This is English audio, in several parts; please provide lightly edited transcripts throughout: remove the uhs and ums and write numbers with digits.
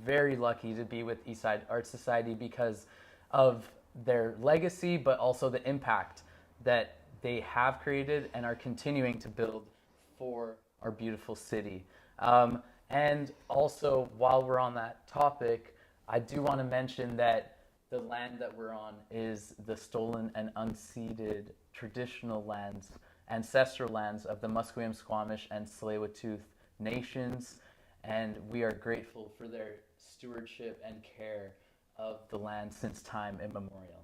very lucky to be with Eastside Arts Society because of their legacy, but also the impact that they have created and are continuing to build for our beautiful city. And also, while we're on that topic, I do want to mention that the land that we're on is the stolen and unceded traditional lands, ancestral lands of the Musqueam, Squamish, and Tsleil-Waututh nations, and we are grateful for their stewardship and care of the land since time immemorial.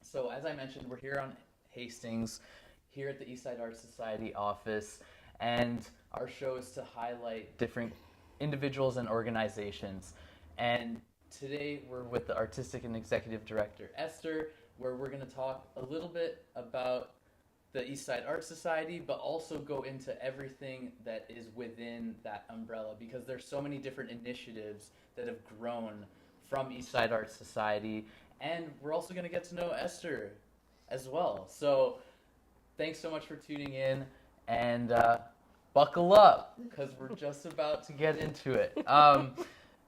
So as I mentioned, we're here on Hastings, here at the Eastside Arts Society office, and our show is to highlight different individuals and organizations. And today we're with the Artistic and Executive Director, Esther, where we're going to talk a little bit about the Eastside Arts Society, but also go into everything that is within that umbrella, because there's so many different initiatives that have grown from Eastside Arts Society. And we're also going to get to know Esther as well. So thanks so much for tuning in, and buckle up, because we're just about to get into it.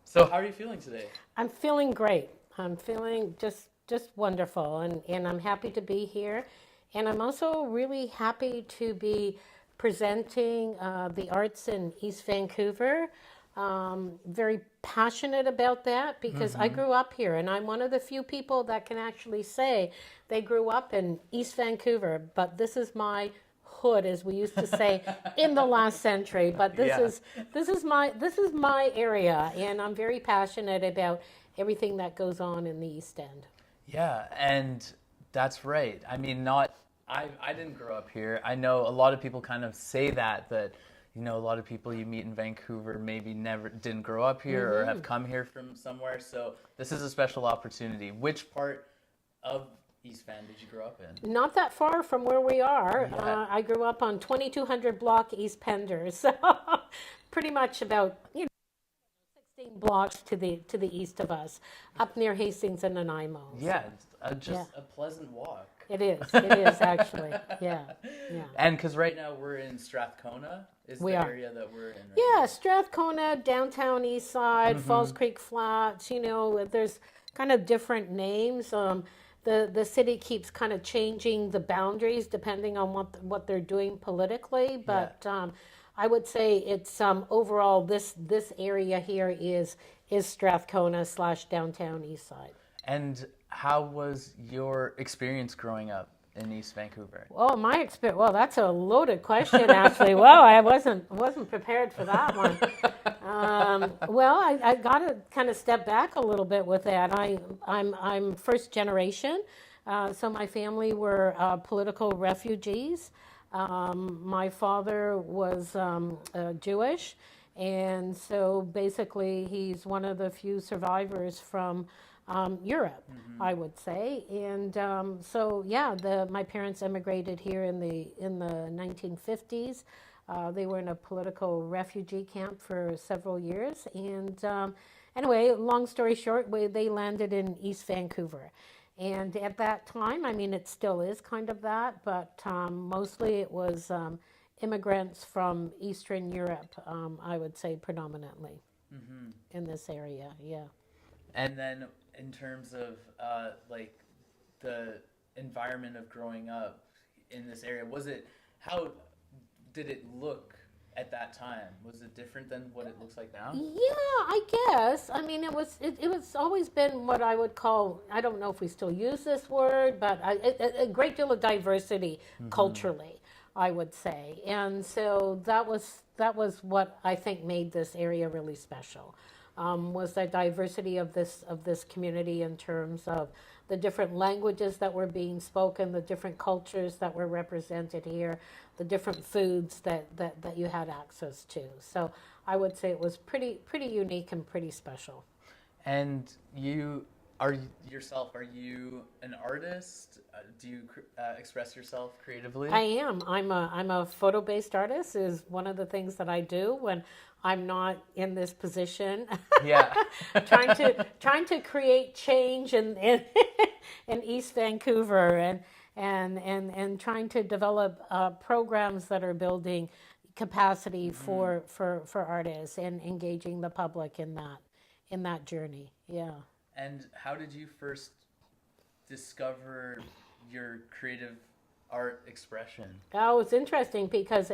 So how are you feeling today? I'm feeling great. I'm feeling just wonderful, and I'm happy to be here. And I'm also really happy to be presenting the arts in East Vancouver. Very passionate about that because I grew up here, and I'm one of the few people that can actually say they grew up in East Vancouver, but this is my hood, as we used to say in the last century. But this is my area, and I'm very passionate about everything that goes on in the East End. Yeah, and that's right. I mean, I didn't grow up here. I know a lot of people kind of say that you know, a lot of people you meet in Vancouver maybe didn't grow up here or have come here from somewhere. So this is a special opportunity. Which part of East Van did you grow up in? Not that far from where we are. Yeah. I grew up on 2200 block East Pender, so pretty much about 16 blocks to the east of us, up near Hastings and Nanaimo. Yeah, it's a pleasant walk. It is actually. Yeah. And because right now we're in Strathcona, is the area that we're in right Yeah, Strathcona, downtown Eastside, Falls Creek Flats, there's kind of different names. The city keeps kind of changing the boundaries depending on what they're doing politically, but I would say it's overall this area here is Strathcona / downtown Eastside. And how was your experience growing up in East Vancouver? Oh, my experience. Well, that's a loaded question, actually. Wow, I wasn't prepared for that one. Well, I got to kind of step back a little bit with that. I'm first generation, so my family were political refugees. My father was Jewish, and so basically he's one of the few survivors from Europe, I would say, and so my parents immigrated here in the 1950s. They were in a political refugee camp for several years, and anyway, long story short, they landed in East Vancouver, and at that time, I mean, it still is kind of that, but mostly it was immigrants from Eastern Europe, I would say predominantly in this area, yeah. And then in terms of like the environment of growing up in this area, how did it look at that time? Was it different than what it looks like now? Yeah, I guess. I mean, it was always been what I would call, I don't know if we still use this word, but a great deal of diversity culturally, I would say. And so that was what I think made this area really special. Was the diversity of this community in terms of the different languages that were being spoken, the different cultures that were represented here, the different foods that you had access to. So I would say it was pretty unique and pretty special. And you are you an artist? Do you express yourself creatively? I am. I'm a photo-based artist is one of the things that I do when I'm not in this position. Yeah. trying to create change in East Vancouver and trying to develop programs that are building capacity for artists and engaging the public in that. that journey. Yeah. And how did you first discover your creative art expression? Oh, it's interesting because,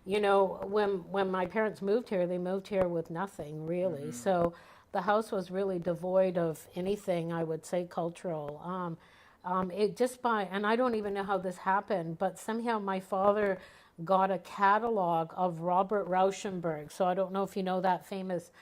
when my parents moved here, they moved here with nothing really. So the house was really devoid of anything, I would say, cultural. And I don't even know how this happened, but somehow my father got a catalog of Robert Rauschenberg. So I don't know if you know that famous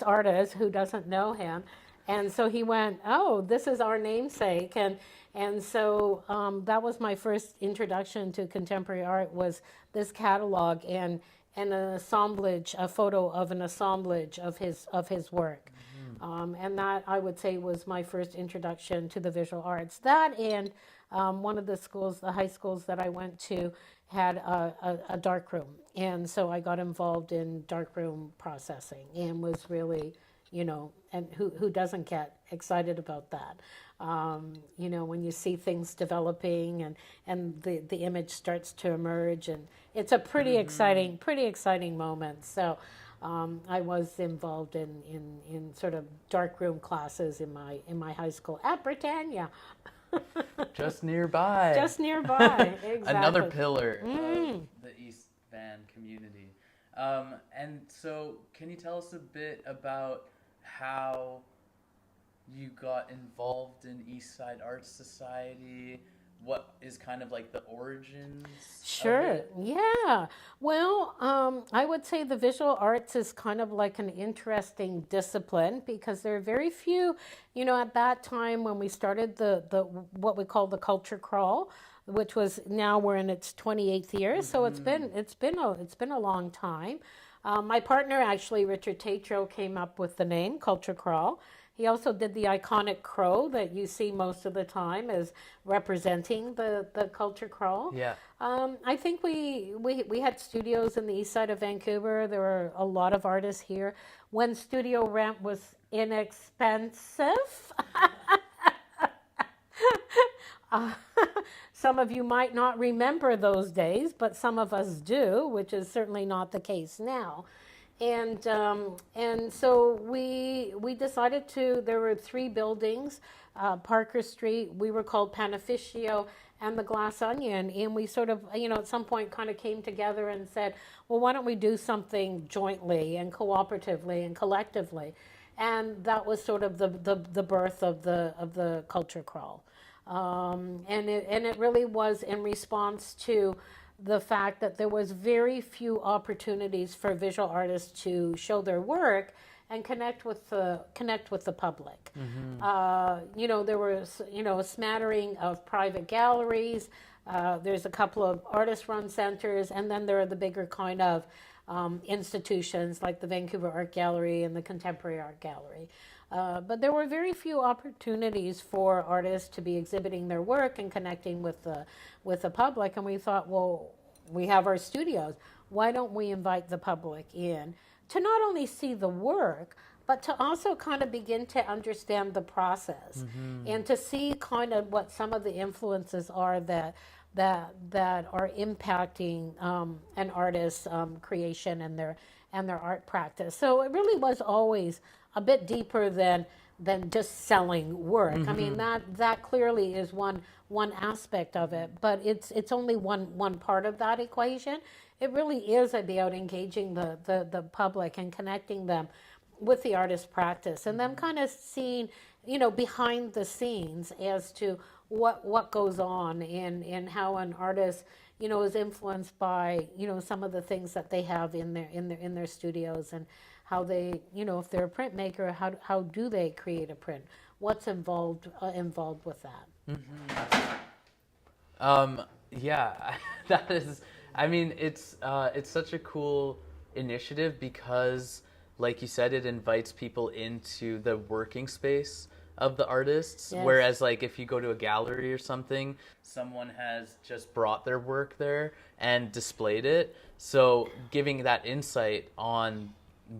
artist. Who doesn't know him? And so he went, "Oh, this is our namesake," and so that was my first introduction to contemporary art, was this catalog and an assemblage, a photo of an assemblage of his work. And that, I would say, was my first introduction to the visual arts. That and one of the high schools that I went to had a dark room. And so I got involved in darkroom processing and was really, and who doesn't get excited about that? When you see things developing and the image starts to emerge, and it's a pretty exciting moment. So I was involved in sort of darkroom classes in my high school at Britannia. Just nearby. Just nearby, exactly. Another pillar of the East Van community. And so, can you tell us a bit about how you got involved in Eastside Arts Society? What is kind of like the origins? Sure. Of it? Yeah. Well, I would say the visual arts is kind of like an interesting discipline because there are very few, at that time when we started the what we call the culture crawl, which was, now we're in its 28th year. So it's been a long time. My partner, actually, Richard Tatro, came up with the name Culture Crawl. He also did the iconic crow that you see most of the time as representing the culture crawl. Yeah. I think we had studios in the east side of Vancouver. There were a lot of artists here when studio rent was inexpensive. Some of you might not remember those days, but some of us do, which is certainly not the case now. And so we decided to. There were 3 buildings, Parker Street. We were called Panaficio and the Glass Onion, and we sort of, at some point, kind of came together and said, well, why don't we do something jointly and cooperatively and collectively? And that was sort of the birth of the culture crawl, and it really was in response to the fact that there was very few opportunities for visual artists to show their work and connect with the public. There was a smattering of private galleries. There's a couple of artist-run centers, and then there are the bigger kind of institutions like the Vancouver Art Gallery and the Contemporary Art Gallery. But there were very few opportunities for artists to be exhibiting their work and connecting with the public. And we thought, well, we have our studios. Why don't we invite the public in to not only see the work, but to also kind of begin to understand the process and to see kind of what some of the influences are that are impacting an artist's creation and their art practice. So it really was always a bit deeper than just selling work. I mean, that clearly is one aspect of it, but it's only one part of that equation. It really is about engaging the public and connecting them with the artist practice, and them kind of seeing, behind the scenes as to what goes on and how an artist, is influenced by, some of the things that they have in their studios, and how they, if they're a printmaker, how do they create a print? What's involved with that? Yeah, that is. I mean, it's such a cool initiative because, like you said, it invites people into the working space of the artists. Yes. Whereas, like, if you go to a gallery or something, someone has just brought their work there and displayed it. So, giving that insight on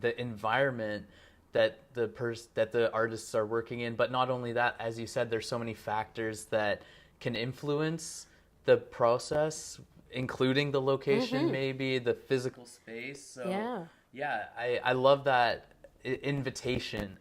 the environment that the artists are working in, but not only that, as you said, there's so many factors that can influence the process, including the location, maybe the physical space. So yeah, I love that invitation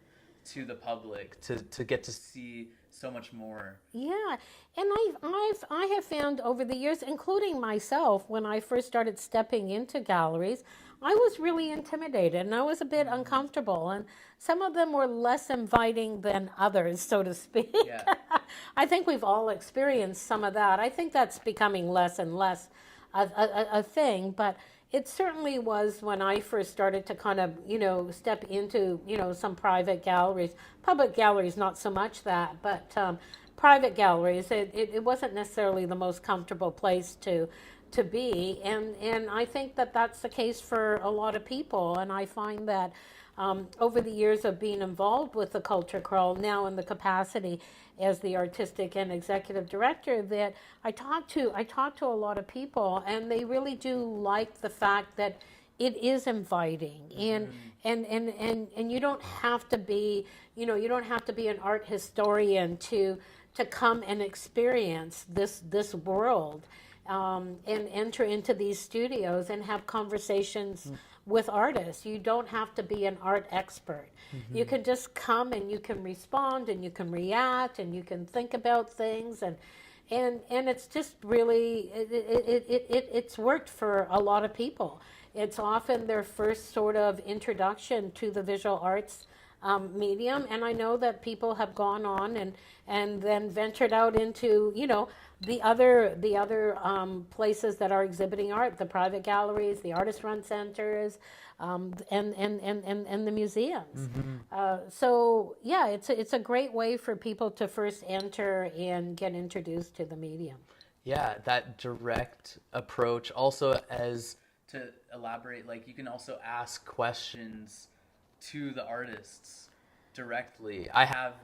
to the public to get to see so much more. Yeah, and I have found over the years, including myself, when I first started stepping into galleries, I was really intimidated and I was a bit uncomfortable, and some of them were less inviting than others, so to speak. Yeah. I think we've all experienced some of that. I think that's becoming less and less a thing, but it certainly was when I first started to kind of, step into, some private galleries. Public galleries, not so much that, but private galleries, it wasn't necessarily the most comfortable place to be. And I think that that's the case for a lot of people. And I find that over the years of being involved with the Culture Crawl, now in the capacity as the artistic and executive director, that I talk to a lot of people, and they really do like the fact that it is inviting, and you don't have to be, you don't have to be an art historian to come and experience this world, and enter into these studios and have conversations with artists. You don't have to be an art expert. You can just come and you can respond and you can react and you can think about things, and it's just really it's worked for a lot of people. It's often their first sort of introduction to the visual arts medium, and I know that people have gone on and then ventured out into the other places that are exhibiting art, the private galleries, the artist-run centers, and the museums. So yeah, it's a great way for people to first enter and get introduced to the medium. Yeah, that direct approach. Also, as to elaborate, like you can also ask questions to the artists directly. I have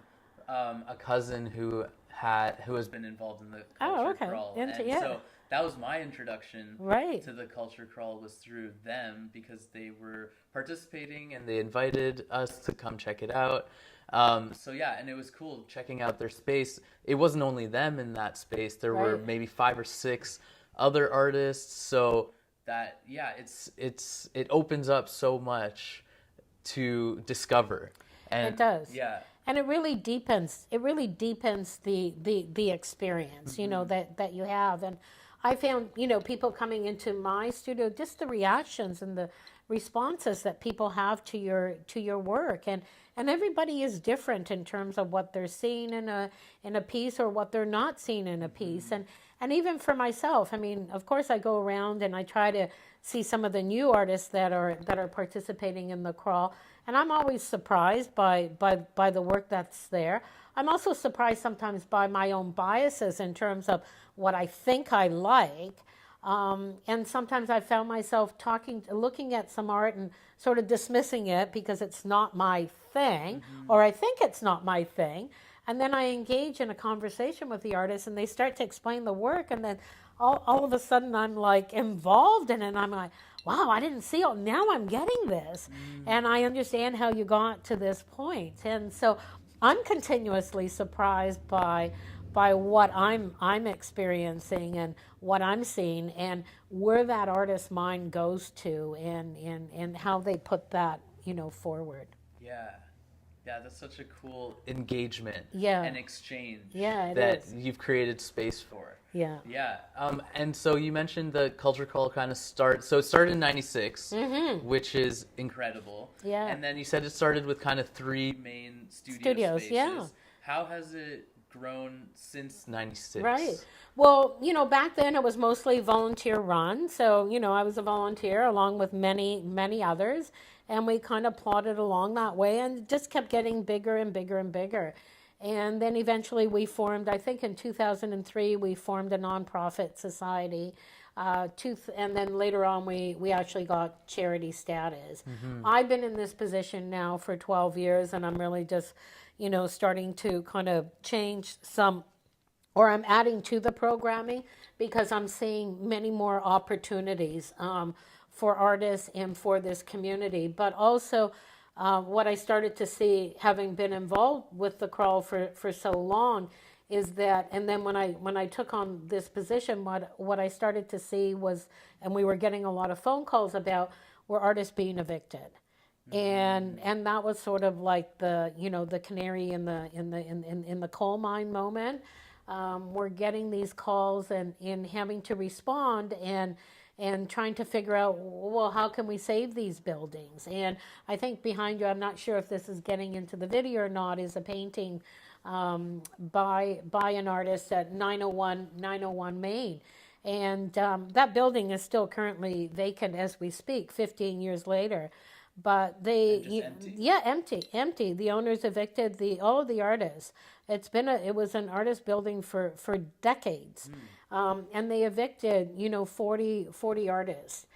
a cousin who has been involved in the Culture Crawl, and so that was my introduction to the Culture Crawl, was through them, because they were participating and they invited us to come check it out. So yeah, and it was cool checking out their space. It wasn't only them in that space. There were maybe 5 or 6 other artists. So that, yeah, it opens up so much to discover. And it does. Yeah. And it really deepens the experience, that you have. And I found, people coming into my studio, just the reactions and the responses that people have to your work, and everybody is different in terms of what they're seeing in a piece or what they're not seeing in a piece. And even for myself, I mean, of course I go around and I try to see some of the new artists that are participating in the crawl, and I'm always surprised by the work that's there. I'm also surprised sometimes by my own biases in terms of what I think I like. And sometimes I found myself looking at some art and sort of dismissing it because it's not my thing, or I think it's not my thing. And then I engage in a conversation with the artist, and they start to explain the work, and then all of a sudden I'm like involved in it, and I'm like, wow, I didn't see it. Now I'm getting this. And I understand how you got to this point. And so I'm continuously surprised by what I'm experiencing and what I'm seeing, and where that artist's mind goes to, and how they put that, forward. Yeah, that's such a cool engagement and exchange that you've created space for. Yeah. And so you mentioned the Culture Crawl kind of so it started in 96, which is incredible. Yeah. And then you said it started with kind of 3 main studios. Spaces. Yeah. How has it grown since 96? Right. Well, back then it was mostly volunteer run. So, I was a volunteer along with many, many others. And we kind of plodded along that way, and it just kept getting bigger and bigger and bigger. And then eventually we formed, I think in 2003, we formed a nonprofit society. And then later on, we actually got charity status. I've been in this position now for 12 years, and I'm really just, starting to kind of change or I'm adding to the programming, because I'm seeing many more opportunities for artists and for this community. But also what I started to see, having been involved with the crawl for so long, is that, and then when I took on this position, what I started to see was, and we were getting a lot of phone calls about, were artists being evicted. And that was sort of like the, you know, the canary in the coal mine moment. We're getting these calls and having to respond and trying to figure out, well, how can we save these buildings? And I think behind you, I'm not sure if this is getting into the video or not, is a painting by an artist at 901 Main. And that building is still currently vacant as we speak, 15 years later. But empty? yeah, empty. The owners evicted all of the artists. It was an artist building for decades. And they evicted, 40 artists.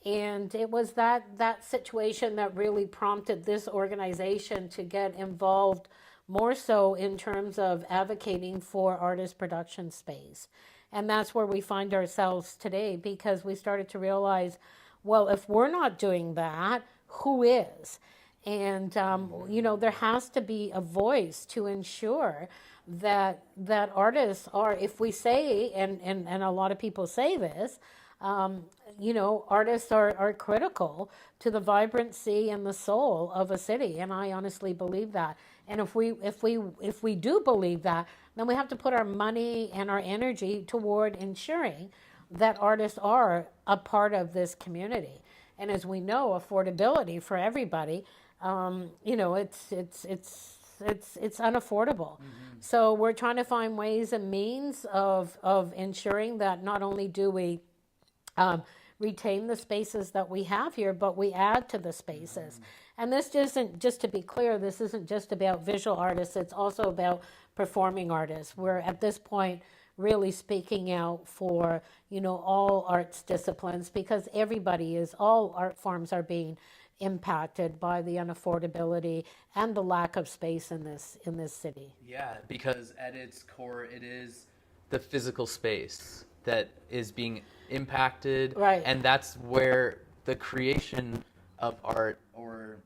And it was that situation that really prompted this organization to get involved more so in terms of advocating for artist production space. And that's where we find ourselves today, because we started to realize, well, if we're not doing that, who is? And, there has to be a voice to ensure that artists are, if we say, and a lot of people say this, artists are critical to the vibrancy and the soul of a city, and I honestly believe that. And if we do believe that, then we have to put our money and our energy toward ensuring that artists are a part of this community. And as we know, affordability for everybody, it's unaffordable. So we're trying to find ways and means of ensuring that not only do we retain the spaces that we have here, but we add to the spaces. And this isn't, just to be clear, this isn't just about visual artists, it's also about performing artists. We're at this point really speaking out for, all arts disciplines, because all art forms are being impacted by the unaffordability and the lack of space in this city. Yeah, because at its core, it is the physical space that is being impacted. Right. And that's where the creation of art or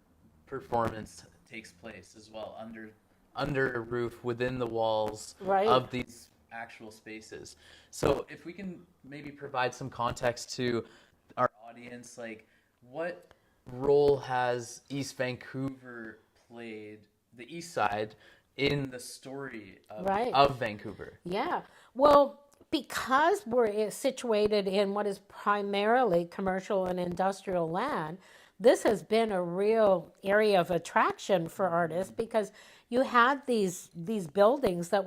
performance takes place as well, under a roof, within the walls Right. of these actual spaces. So if we can maybe provide some context to our audience, like, what role has East Vancouver played, the East Side, in the story of Vancouver? Yeah. Well, because we're situated in what is primarily commercial and industrial land, this has been a real area of attraction for artists, because you had these buildings that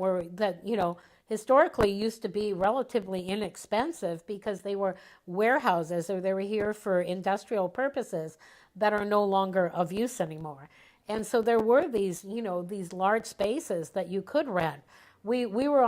historically used to be relatively inexpensive because they were warehouses or they were here for industrial purposes that are no longer of use anymore. And so there were these large spaces that you could rent. We were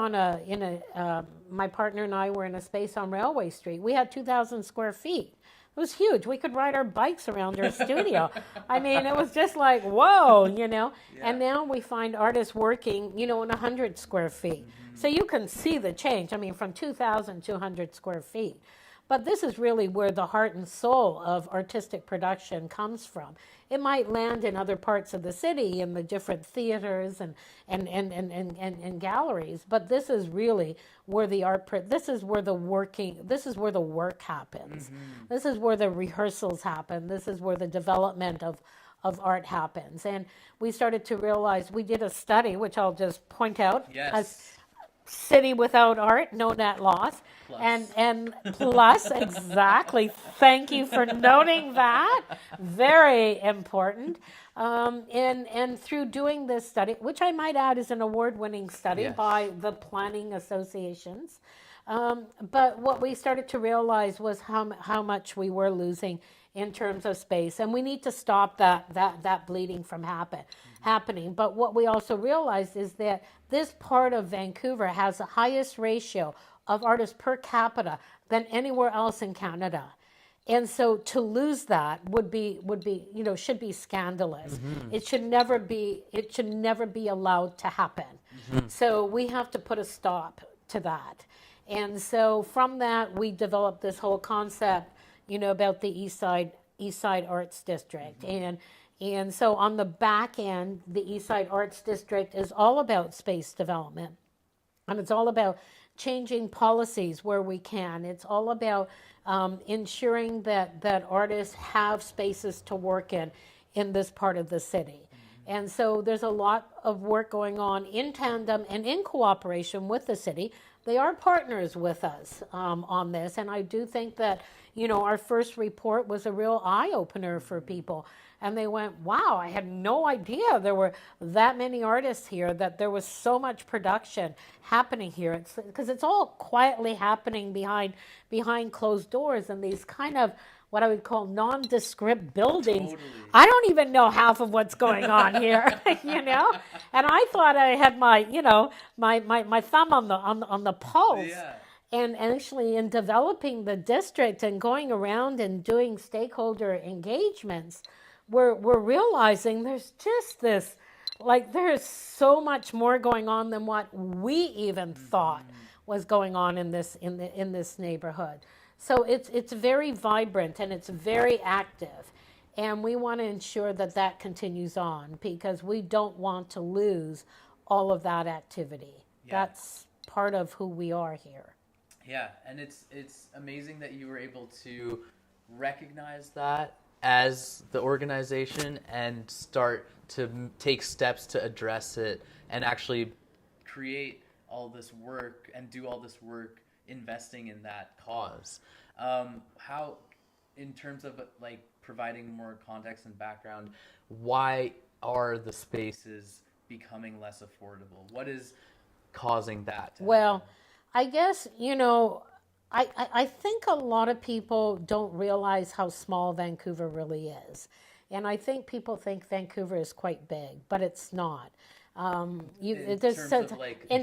my partner and I were in a space on Railway Street. We had 2,000 square feet. It was huge. We could ride our bikes around our studio. I mean, it was just like, whoa, Yeah. And now we find artists working, in 100 square feet. So you can see the change. I mean, from 2,000 to 100 square feet. But this is really where the heart and soul of artistic production comes from. It might land in other parts of the city, in the different theaters and galleries, but this is really where this is where the work happens. This is where the rehearsals happen. This is where the development of art happens. And we started to realize, we did a study, which I'll just point out. Yes. City without art, no net loss. And plus, exactly. Thank you for noting that. Very important. And through doing this study, which I might add is an award-winning study by the planning associations. But what we started to realize was how much we were losing in terms of space, and we need to stop that bleeding from happening. But what we also realized is that this part of Vancouver has the highest ratio of artists per capita than anywhere else in Canada. And so to lose that should be scandalous. It should never be allowed to happen. So we have to put a stop to that. And so from that, we developed this whole concept, about the Eastside Arts District. And so on the back end, the Eastside Arts District is all about space development. And it's all about changing policies where we can. It's all about ensuring that artists have spaces to work in. in this part of the city. And so there's a lot of work going on in tandem and in cooperation with the city. They are partners with us on this. And I do think that, our first report was a real eye-opener for people. And they went, wow, I had no idea there were that many artists here, that there was so much production happening here. It's because it's all quietly happening behind closed doors, and these kind of what I would call nondescript buildings. Totally. I don't even know half of what's going on here, And I thought I had my, my thumb on the pulse. Yeah. And actually, in developing the district and going around and doing stakeholder engagements, we're realizing there's just this, there's so much more going on than what we even thought was going on in this neighborhood. So it's very vibrant and it's very active, and we want to ensure that that continues on, because we don't want to lose all of that activity. Yeah. That's part of who we are here. Yeah, and it's amazing that you were able to recognize that as the organization and start to take steps to address it and actually create all this work and do all this work investing in that cause. How, in terms of providing more context and background, why are the spaces becoming less affordable? What is causing that to happen? I guess, I think a lot of people don't realize how small Vancouver really is. And I think people think Vancouver is quite big, but it's not. In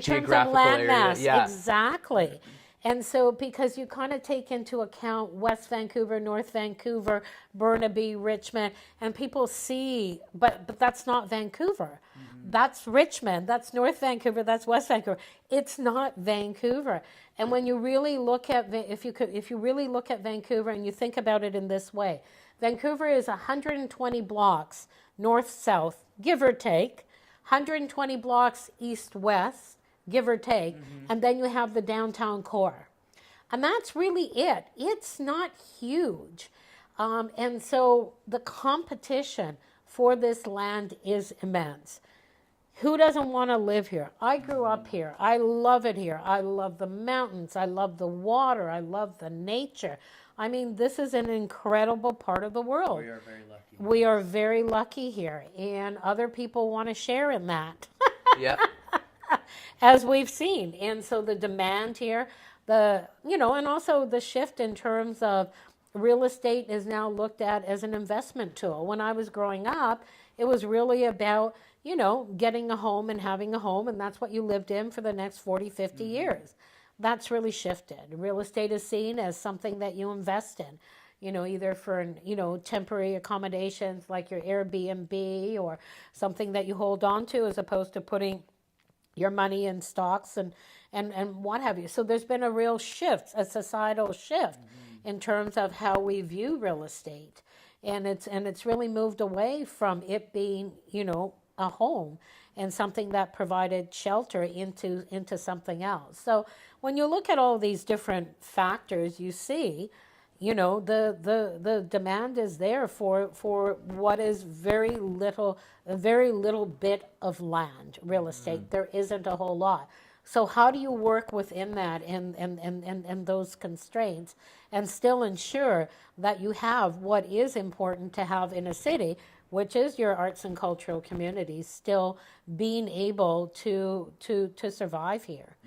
terms of land mass, yeah. Exactly. And so, because you kind of take into account West Vancouver, North Vancouver, Burnaby, Richmond, and people see, but that's not Vancouver. Mm-hmm. That's Richmond, that's North Vancouver, that's West Vancouver. It's not Vancouver. And when you really look at, if you really look at Vancouver and you think about it in this way, Vancouver is 120 blocks north-south, give or take, 120 blocks east-west, give or take, and then you have the downtown core. And that's really it. It's not huge. And so the competition for this land is immense. Who doesn't want to live here? I grew up here. I love it here. I love the mountains. I love the water. I love the nature. I mean, this is an incredible part of the world. We are very lucky. We are very lucky here, and other people want to share in that. Yeah. As we've seen. And so the demand here, and also the shift in terms of real estate is now looked at as an investment tool. When I was growing up, it was really about, getting a home and having a home, and that's what you lived in for the next 40, 50 years. That's really shifted. Real estate is seen as something that you invest in, either for, temporary accommodations like your Airbnb, or something that you hold on to, as opposed to putting your money in stocks and what have you. So there's been a real shift, a societal shift in terms of how we view real estate. And it's really moved away from it being, a home and something that provided shelter into something else. So when you look at all these different factors, you see, the demand is there for what is a very little bit of land, real estate. There isn't a whole lot. So how do you work within that and those constraints and still ensure that you have what is important to have in a city, which is your arts and cultural communities still being able to survive here?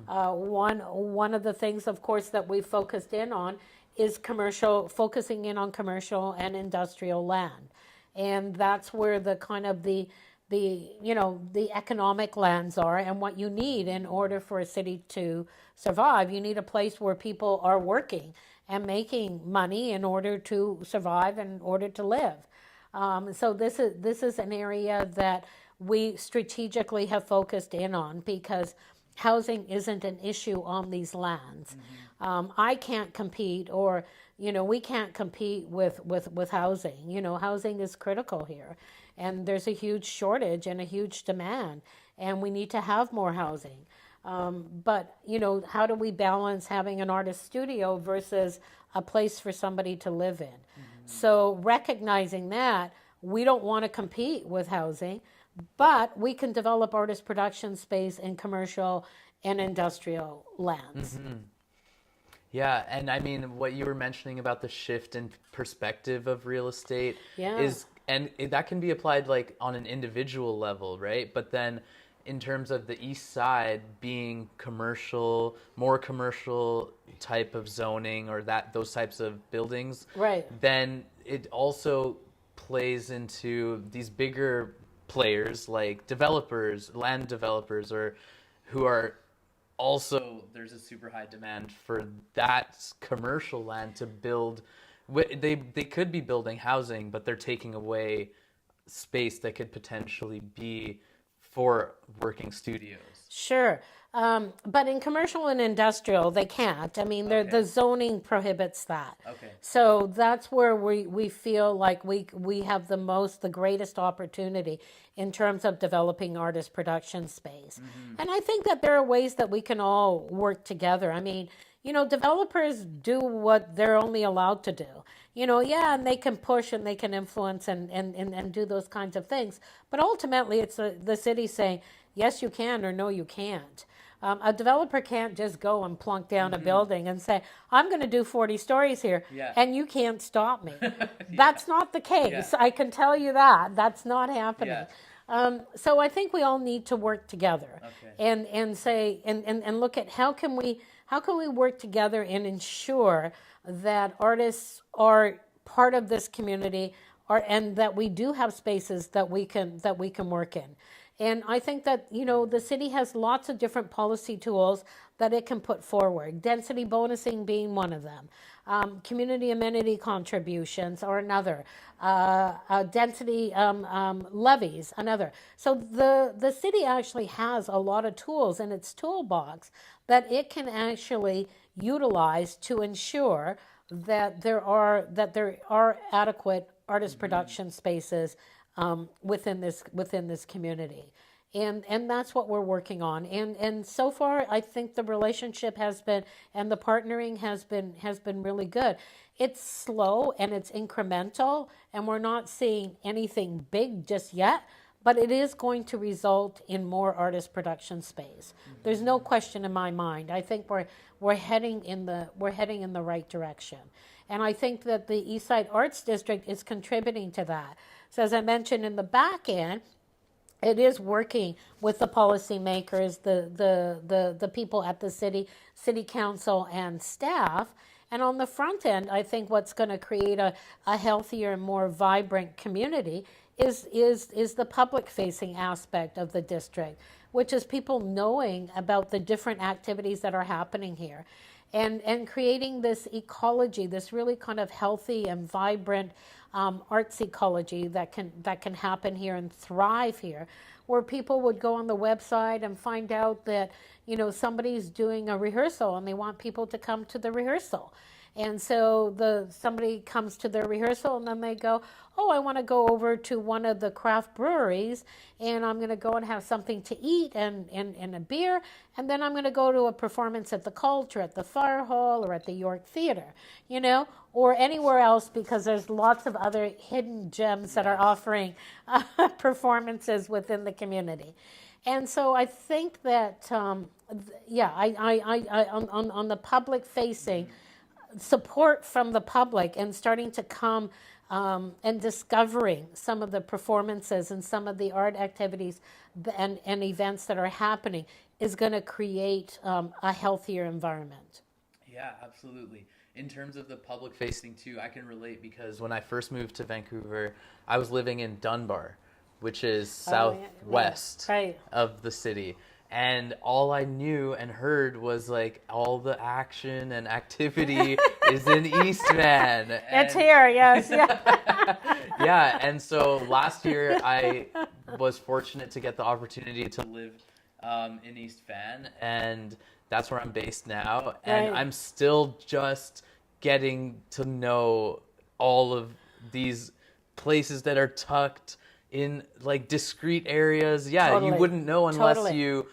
One of the things, of course, that we focused in on is focusing in on commercial and industrial land. And that's where the kind of the economic lands are, and what you need in order for a city to survive. You need a place where people are working and making money in order to survive, in order to live. So this is an area that we strategically have focused in on, because housing isn't an issue on these lands. I can't compete, or we can't compete with housing. Housing is critical here, and there's a huge shortage and a huge demand, and we need to have more housing. But how do we balance having an artist studio versus a place for somebody to live in? So recognizing that, we don't want to compete with housing, but we can develop artist production space in commercial and industrial lands. Yeah, and I mean, what you were mentioning about the shift in perspective of real estate is, and that can be applied like on an individual level, right? But then in terms of the East Side being commercial, more commercial type of zoning or those types of buildings, Right. then it also plays into these bigger players like developers, land developers, or who are also, there's a super high demand for that commercial land to build. They could be building housing, but they're taking away space that could potentially be for working studios. Sure. But in commercial and industrial, they can't. I mean, the zoning prohibits that. Okay. So that's where we feel like we have the greatest opportunity in terms of developing artist production space. And I think that there are ways that we can all work together. I mean, developers do what they're only allowed to do. And they can push and they can influence and do those kinds of things. But ultimately, it's the city saying, yes, you can, or no, you can't. A developer can't just go and plunk down a building and say, I'm going to do 40 stories here, and you can't stop me. That's not the case. I can tell you that. That's not happening. So I think we all need to work together and say and look at how can we work together and ensure that artists are part of this community, and that we do have spaces that we can work in. And I think that, the city has lots of different policy tools that it can put forward. Density bonusing being one of them. Community amenity contributions are another. Density levies, another. So the city actually has a lot of tools in its toolbox that it can actually utilize to ensure that there are adequate artist production spaces within this community, and that's what we're working on. And so far, I think the relationship has been, and the partnering has been really good. It's slow and it's incremental, and we're not seeing anything big just yet. But it is going to result in more artist production space. There's no question in my mind. I think we're heading in the right direction, and I think that the Eastside Arts District is contributing to that. So as I mentioned in the back end, it is working with the policymakers, the people at the city council and staff. And on the front end, I think what's going to create a healthier and more vibrant community is the public-facing aspect of the district, which is people knowing about the different activities that are happening here, and creating this ecology, this really kind of healthy and vibrant arts ecology that can happen here and thrive here, where people would go on the website and find out that somebody's doing a rehearsal and they want people to come to the rehearsal. And so somebody comes to their rehearsal and then they go, oh, I want to go over to one of the craft breweries and I'm going to go and have something to eat and a beer. And then I'm going to go to a performance at the Cult or at the Fire Hall or at the York Theater, or anywhere else, because there's lots of other hidden gems that are offering performances within the community. And so I think that, on the public facing, support from the public and starting to come and discovering some of the performances and some of the art activities and events that are happening is going to create a healthier environment. Yeah, absolutely. In terms of the public facing too, I can relate because when I first moved to Vancouver, I was living in Dunbar, which is southwest of the city. And all I knew and heard was like all the action and activity is in East Van. It's here, yes. Yeah. Yeah, and so last year I was fortunate to get the opportunity to live in East Van, and that's where I'm based now. And I'm still just getting to know all of these places that are tucked in like discrete areas. Yeah, you wouldn't know unless you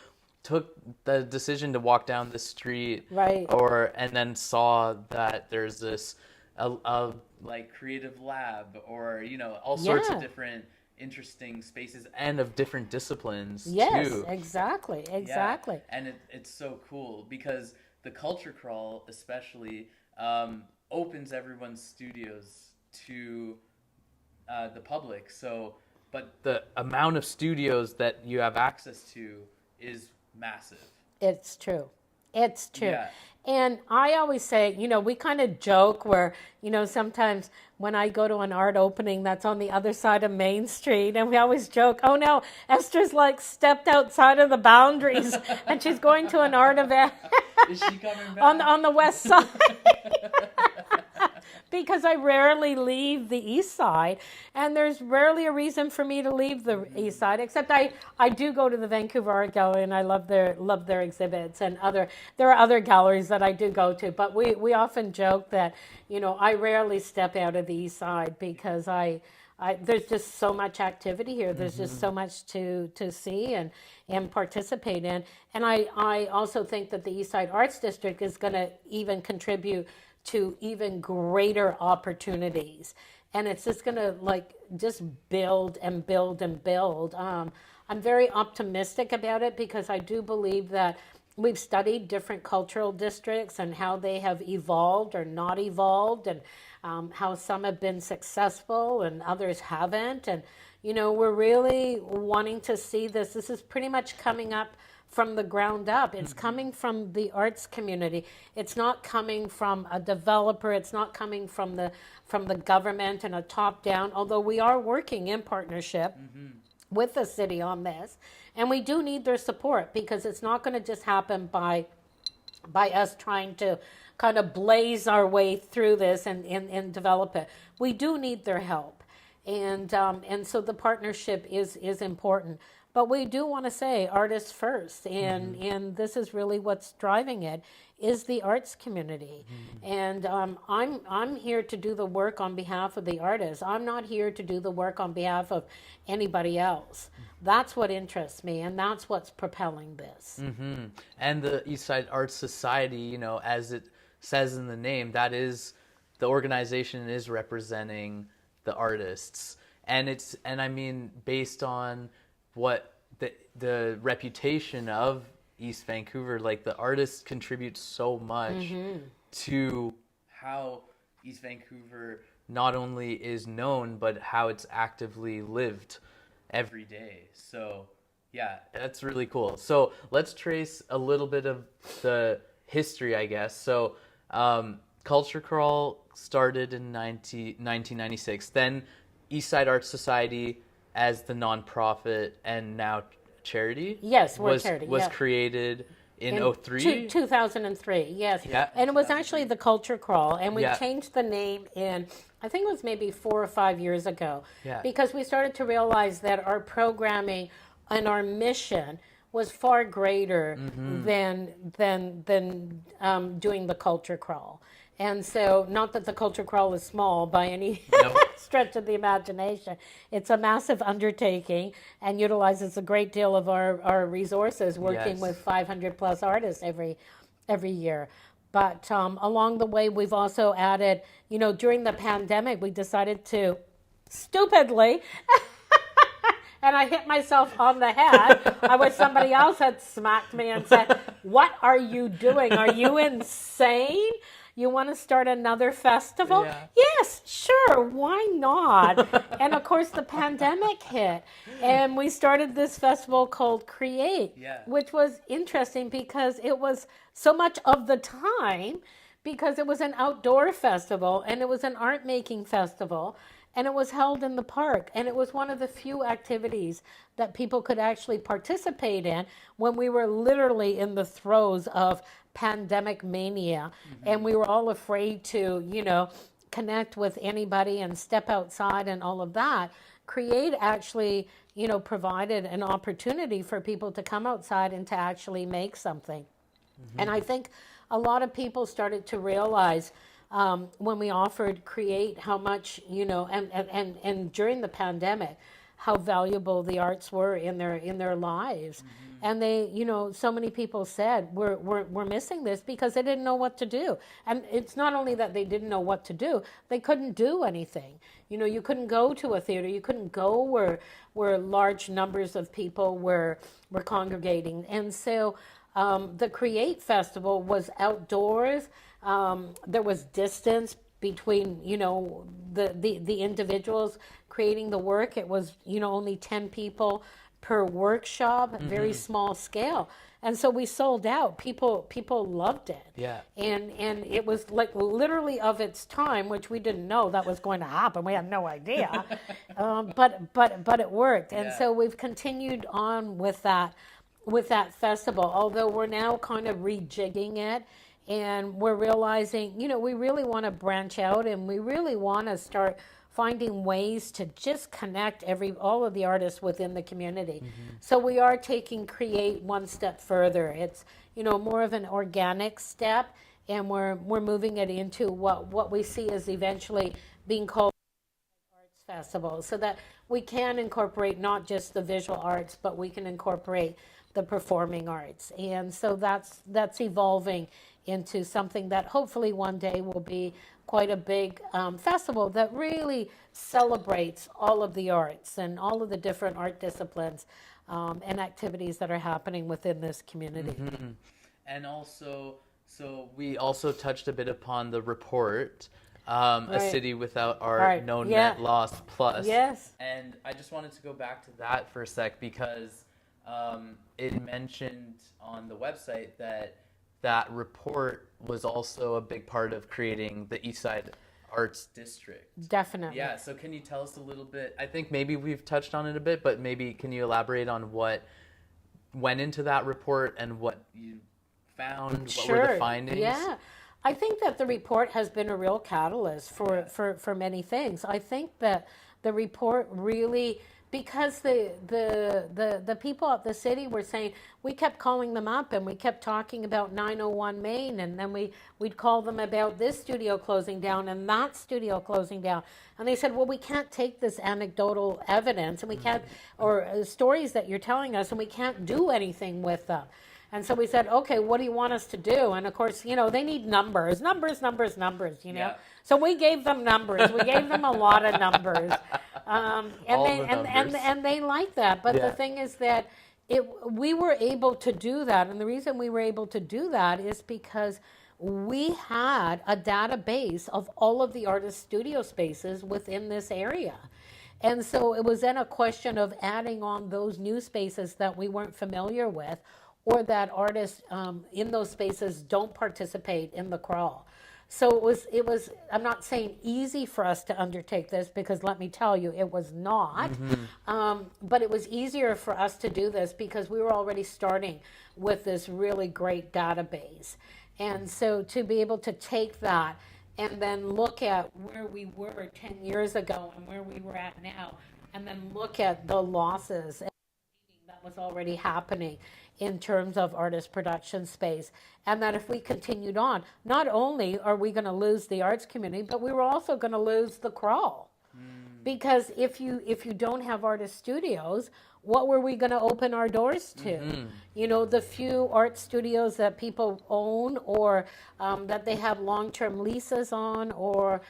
took the decision to walk down the street, and then saw that there's this a like creative lab, or all sorts of Yeah. different interesting spaces and of different disciplines Yes, too. exactly, Yeah, exactly. and it's so cool because the culture crawl especially opens everyone's studios to the public. So, but the amount of studios that you have access to is massive. It's true. It's true. Yeah. And I always say, we kind of joke where, sometimes when I go to an art opening that's on the other side of Main Street, and we always joke, oh no, Esther's like stepped outside of the boundaries and she's going to an art event Is she coming back? on the west side. Because I rarely leave the east side, and there's rarely a reason for me to leave the east side, except I do go to the Vancouver Art Gallery, and I love their exhibits, and there are other galleries that I do go to, but we often joke that, I rarely step out of the east side because there's just so much activity here. There's just so much to see and participate in. And I also think that the Eastside Arts District is going to even contribute to even greater opportunities. And it's just going to just build and build and build. I'm very optimistic about it because I do believe that we've studied different cultural districts and how they have evolved or not evolved, and how some have been successful and others haven't. And, we're really wanting to see this. This is pretty much coming up from the ground up. It's coming from the arts community. It's not coming from a developer. It's not coming from the government and a top down, although we are working in partnership with the city on this. And we do need their support because it's not going to just happen by us trying to kind of blaze our way through this and develop it. We do need their help. And so the partnership is important. But we do want to say artists first, and this is really what's driving it, is the arts community. And I'm here to do the work on behalf of the artists. I'm not here to do the work on behalf of anybody else. That's what interests me, and that's what's propelling this. And the Eastside Arts Society, as it says in the name, that is, the organization is representing the artists. And I mean, based on what the reputation of East Vancouver, like the artists contribute so much to how East Vancouver not only is known, but how it's actively lived every day. So yeah, that's really cool. So let's trace a little bit of the history, I guess. So Culture Crawl started in 1996. Then Eastside Arts Society, as the nonprofit and now charity, Yes, we're charity. was Yeah. created in 03? 2003, yes. Yeah. And it was actually the Culture Crawl, and we Yeah. changed the name I think it was maybe 4 or 5 years ago, Yeah. because we started to realize that our programming and our mission was far greater than doing the Culture Crawl. And so, not that the Culture Crawl is small by any stretch of the imagination. It's a massive undertaking and utilizes a great deal of our resources, working Yes. with 500 plus artists every year. But along the way, we've also added, during the pandemic, we decided to stupidly, and I hit myself on the head. I wish somebody else had smacked me and said, "What are you doing? Are you insane? You want to start another festival?" Yeah. Yes, sure, why not? And of course, the pandemic hit, and we started this festival called Create, which was interesting because it was so much of the time, because it was an outdoor festival and it was an art making festival. And it was held in the park, and it was one of the few activities that people could actually participate in when we were literally in the throes of pandemic mania, and we were all afraid to, connect with anybody and step outside and all of that. Create actually, provided an opportunity for people to come outside and to actually make something. And I think a lot of people started to realize when we offered Create how much, and during the pandemic, how valuable the arts were in their lives. And they, so many people said we're missing this because they didn't know what to do. And it's not only that they didn't know what to do, they couldn't do anything. You couldn't go to a theater, you couldn't go where large numbers of people were congregating. And so the Create Festival was outdoors. There was distance between, the individuals creating the work. It was, only 10 people per workshop, very small scale. And so we sold out. People loved it. Yeah. And it was like literally of its time, which we didn't know that was going to happen. We had no idea. But it worked. And so we've continued on with that festival, although we're now kind of rejigging it. And we're realizing, we really want to branch out, and we really want to start finding ways to just connect all of the artists within the community. So we are taking Create one step further. It's, more of an organic step, and we're moving it into what we see as eventually being called Arts Festival, so that we can incorporate not just the visual arts, but we can incorporate the performing arts. And so that's evolving into something that hopefully one day will be quite a big festival that really celebrates all of the arts and all of the different art disciplines and activities that are happening within this community. And also, so we also touched a bit upon the report, A City Without Art, No Net Loss Plus. Yes. And I just wanted to go back to that for a sec, because it mentioned on the website that report was also a big part of creating the Eastside Arts District. Definitely. Yeah, so can you tell us a little bit? I think maybe we've touched on it a bit, but maybe can you elaborate on what went into that report and what you found? What were the findings? Yeah. I think that the report has been a real catalyst for many things. I think that the report really, because the people at the city were saying, we kept calling them up and we kept talking about 901 Main, and then we'd call them about this studio closing down and that studio closing down. And they said, well, we can't take this anecdotal evidence and we can't, or stories that you're telling us, and we can't do anything with them. And so we said, okay, what do you want us to do? And of course, they need numbers. Yeah. So we gave them numbers. We gave them a lot of numbers. And they like that. But the thing is that we were able to do that. And the reason we were able to do that is because we had a database of all of the artist studio spaces within this area. And so it was then a question of adding on those new spaces that we weren't familiar with, or that artists in those spaces don't participate in the crawl. So it was, I'm not saying easy for us to undertake this, because let me tell you, it was not. But it was easier for us to do this because we were already starting with this really great database. And so to be able to take that and then look at where we were 10 years ago and where we were at now, and then look at the losses that was already happening in terms of artist production space, and that if we continued on, not only are we going to lose the arts community, but we were also going to lose the crawl. Because if you don't have artist studios, what were we going to open our doors to? The few art studios that people own, or that they have long-term leases on, or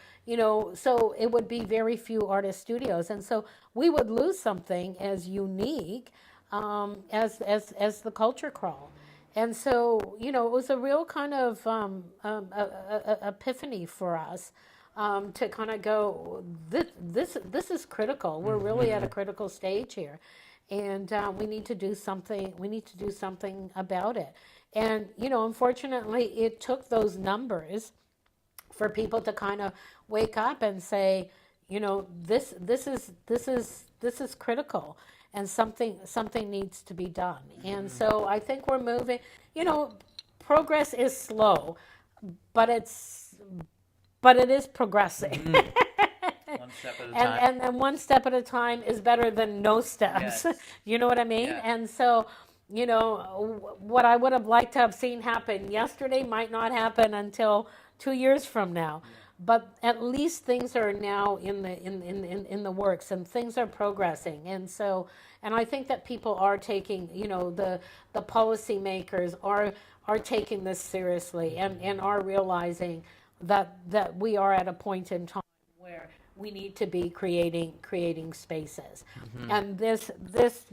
so it would be very few artist studios, and so we would lose something as unique as the culture crawl. And so, it was a real kind of epiphany for us to kind of go, this is critical. We're really at a critical stage here. And we need to do something. We need to do something about it. And, unfortunately, it took those numbers for people to kind of wake up and say, this is critical. And something needs to be done. And so I think we're moving. Progress is slow, but it is progressing. One step at a time. And one step at a time is better than no steps. Yes. You know what I mean? Yeah. And so, what I would have liked to have seen happen yesterday might not happen until 2 years from now. but at least things are now in the works, and things are progressing. And so, and I think that people are taking, the policymakers are taking this seriously, and are realizing that we are at a point in time where we need to be creating spaces. And this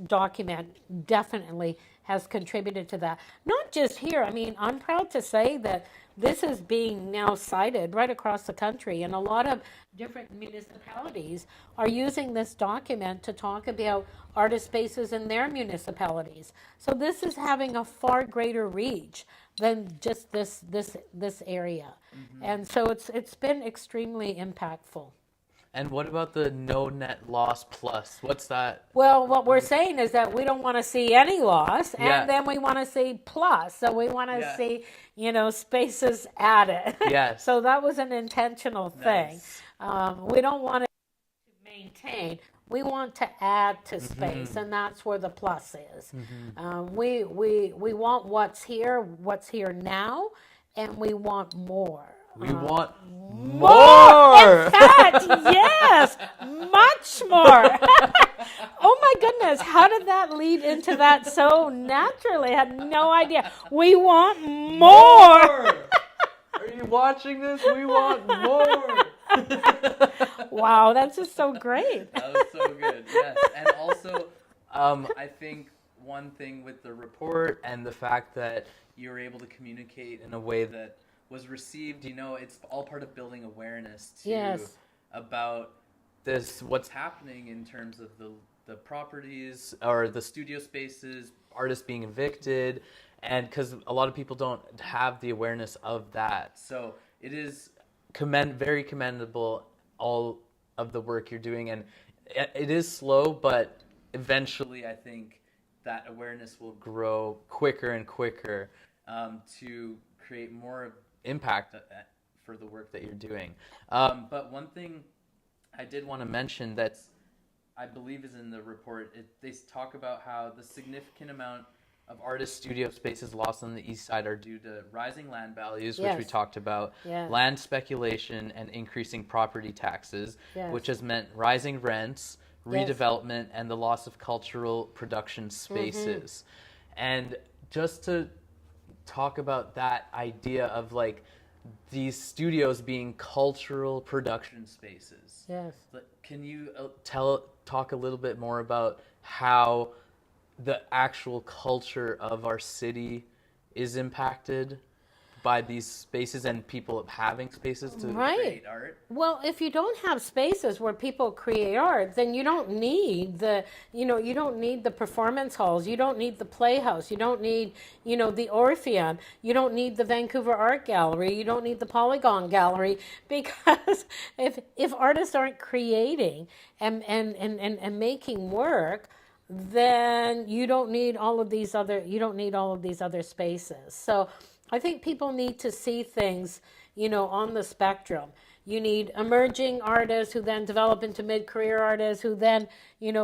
document definitely has contributed to that. Not just here. I mean, I'm proud to say that this is being now cited right across the country, and a lot of different municipalities are using this document to talk about artist spaces in their municipalities. So this is having a far greater reach than just this area. And so it's been extremely impactful. And what about the no net loss plus? What's that? Well, what we're saying is that we don't want to see any loss, and Yeah. then we want to see plus. So we want to Yeah. see, spaces added. Yes. So that was an intentional thing. Nice. We don't want to maintain. We want to add to space, and that's where the plus is. We want what's here now, and we want more. We want More! In fact, yes, much more. Oh my goodness, how did that lead into that so naturally? I had no idea. We want more. Are you watching this? We want more. Wow, that's just so great. That was so good. Yes, and also, I think one thing with the report and the fact that you were able to communicate in a way that was received, it's all part of building awareness too. Yes. About this, what's happening in terms of the properties or the studio spaces, artists being evicted, and because a lot of people don't have the awareness of that. So it is very commendable, all of the work you're doing, and it is slow, but eventually I think that awareness will grow quicker and quicker to create more impact for the work that you're doing. But one thing I did want to mention that's, I believe, is in the report, they talk about how the significant amount of artist studio spaces lost on the east side are due to rising land values, which we talked about, land speculation, and increasing property taxes, which has meant rising rents, redevelopment, and the loss of cultural production spaces. And just to talk about that idea of like these studios being cultural production spaces. Yes. Can you talk a little bit more about how the actual culture of our city is impacted by these spaces and people having spaces to create art? Well, if you don't have spaces where people create art, then you don't need you don't need the performance halls, you don't need the Playhouse, you don't need, the Orpheum, you don't need the Vancouver Art Gallery, you don't need the Polygon Gallery, because if artists aren't creating and making work, then you don't need all of these other spaces. So I think people need to see things, on the spectrum. You need emerging artists who then develop into mid-career artists who then,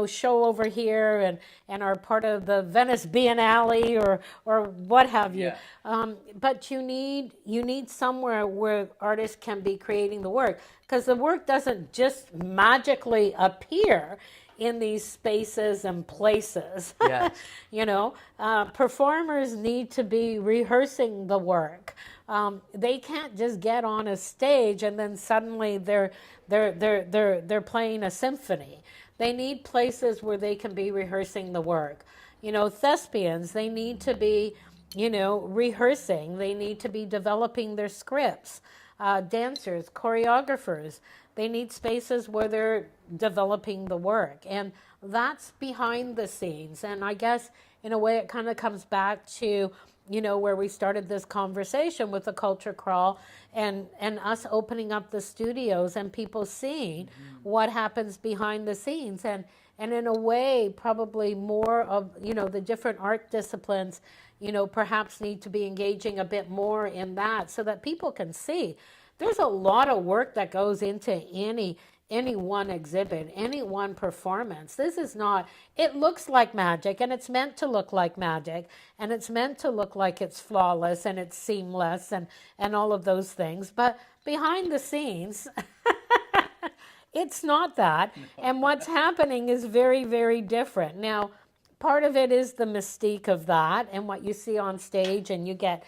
show over here and are part of the Venice Biennale or what have you. But you need somewhere where artists can be creating the work, because the work doesn't just magically appear in these spaces and places. Yes. Performers need to be rehearsing the work. They can't just get on a stage and then suddenly they're playing a symphony. They need places where they can be rehearsing the work. Thespians, they need to be, rehearsing. They need to be developing their scripts. Dancers, choreographers, they need spaces where they're developing the work. And that's behind the scenes. And I guess in a way it kind of comes back to, where we started this conversation with the Culture Crawl and us opening up the studios and people seeing what happens behind the scenes. And in a way, probably more of, the different art disciplines, perhaps need to be engaging a bit more in that so that people can see. There's a lot of work that goes into any one exhibit, any one performance. This is not, it looks like magic, and it's meant to look like magic, and it's meant to look like it's flawless and it's seamless and all of those things. But behind the scenes, it's not that. And what's happening is very, very different. Now, part of it is the mystique of that and what you see on stage, and you get,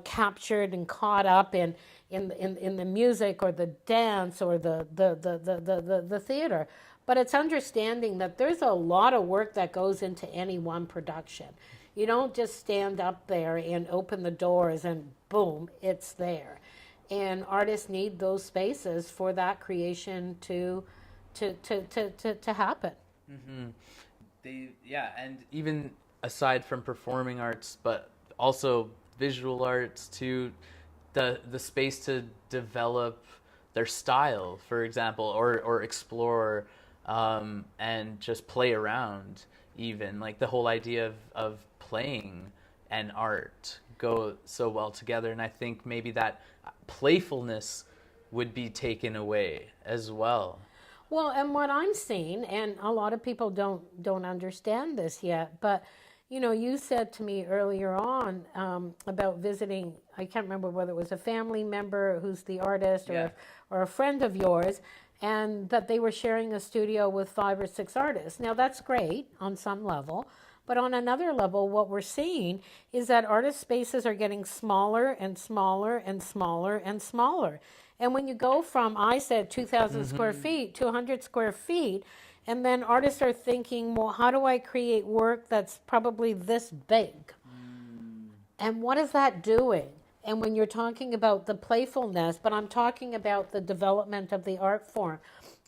captured and caught up in the music or the dance or the theater. But it's understanding that there's a lot of work that goes into any one production. You don't just stand up there and open the doors and boom, it's there. And artists need those spaces for that creation to happen. And even aside from performing arts, but also visual arts, to the space to develop their style, for example, or explore and just play around. Even like the whole idea of playing and art go so well together, and I think maybe that playfulness would be taken away as well. Well, and what I'm seeing, and a lot of people don't understand this yet, but you said to me earlier on about visiting. I can't remember whether it was a family member who's the artist, or a friend of yours, and that they were sharing a studio with 5 or 6 artists. Now that's great on some level, but on another level, what we're seeing is that artist spaces are getting smaller and smaller and smaller and smaller. And when you go from, I said 2,000 square feet to 100 square feet, and then artists are thinking, well, how do I create work that's probably this big? And what is that doing? And when you're talking about the playfulness, but I'm talking about the development of the art form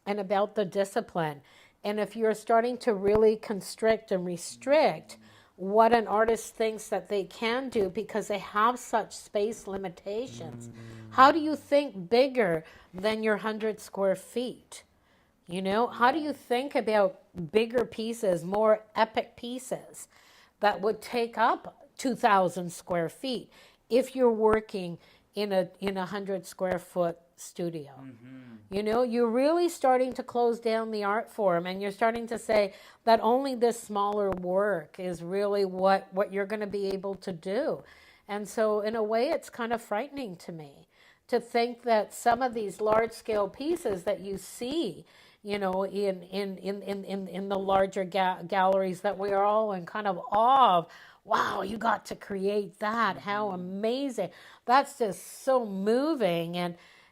and about the discipline. And if you're starting to really constrict and restrict what an artist thinks that they can do because they have such space limitations, how do you think bigger than your 100 square feet? How do you think about bigger pieces, more epic pieces that would take up 2,000 square feet if you're working in a 100 square foot studio? You're really starting to close down the art form, and you're starting to say that only this smaller work is really what you're going to be able to do. And so in a way, it's kind of frightening to me to think that some of these large scale pieces that you see, in the larger galleries, that we are all in kind of awe of. Wow, you got to create that. How amazing. That's just so moving.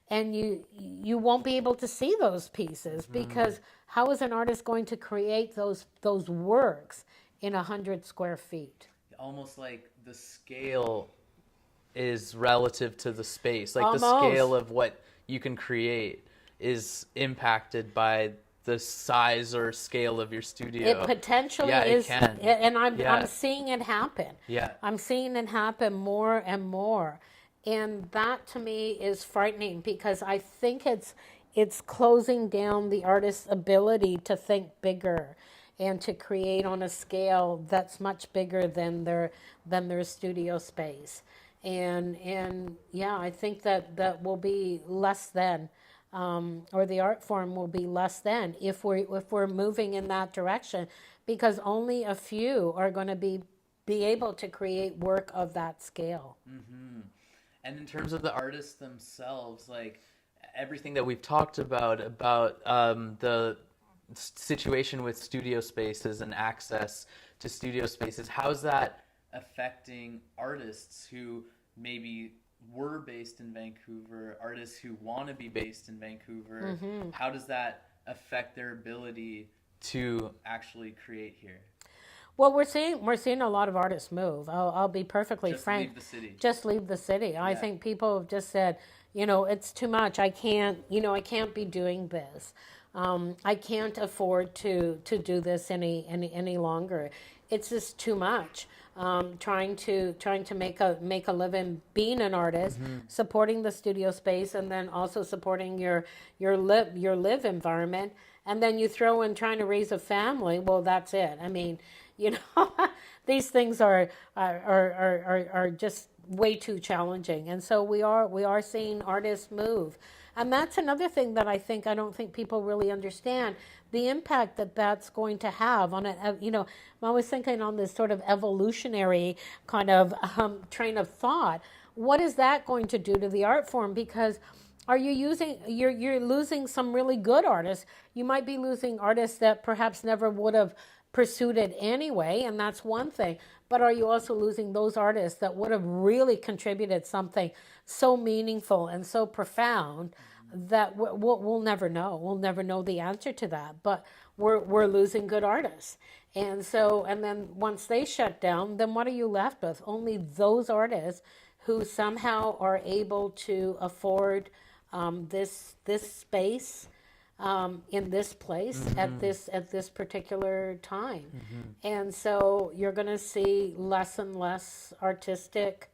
And you won't be able to see those pieces, because how is an artist going to create those works in 100 square feet? Almost like the scale is relative to the space. Like Almost. The scale of what you can create is impacted by the size or scale of your studio. It potentially it is, can. And I'm seeing it happen. Yeah. I'm seeing it happen more and more. And that to me is frightening, because I think it's closing down the artist's ability to think bigger and to create on a scale that's much bigger than their studio space. And yeah, I think that will be less than, or the art form will be less than if we're moving in that direction, because only a few are going to be able to create work of that scale. And in terms of the artists themselves, like everything that we've talked about the situation with studio spaces and access to studio spaces, how's that affecting artists who maybe were based in Vancouver, artists who want to be based in Vancouver? How does that affect their ability to actually create here? Well, we're seeing a lot of artists move. I'll be perfectly frank. Just leave the city. Just leave the city. Yeah. I think people have just said, it's too much. I can't be doing this. I can't afford to do this any longer. It's just too much. Trying to make a living being an artist, supporting the studio space, and then also supporting your live environment, and then you throw in trying to raise a family. Well, that's it. I mean, these things are just way too challenging, and so we are seeing artists move. And that's another thing that I don't think people really understand, the impact that's going to have on it. I'm always thinking on this sort of evolutionary kind of train of thought. What is that going to do to the art form? Because are you using, you're losing some really good artists. You might be losing artists that perhaps never would have pursued it anyway, and that's one thing. But are you also losing those artists that would have really contributed something so meaningful and so profound that we'll never know. We'll never know the answer to that. But we're losing good artists. And so, and then once they shut down, then what are you left with? Only those artists who somehow are able to afford this space in this place at this particular time. And so you're going to see less and less artistic,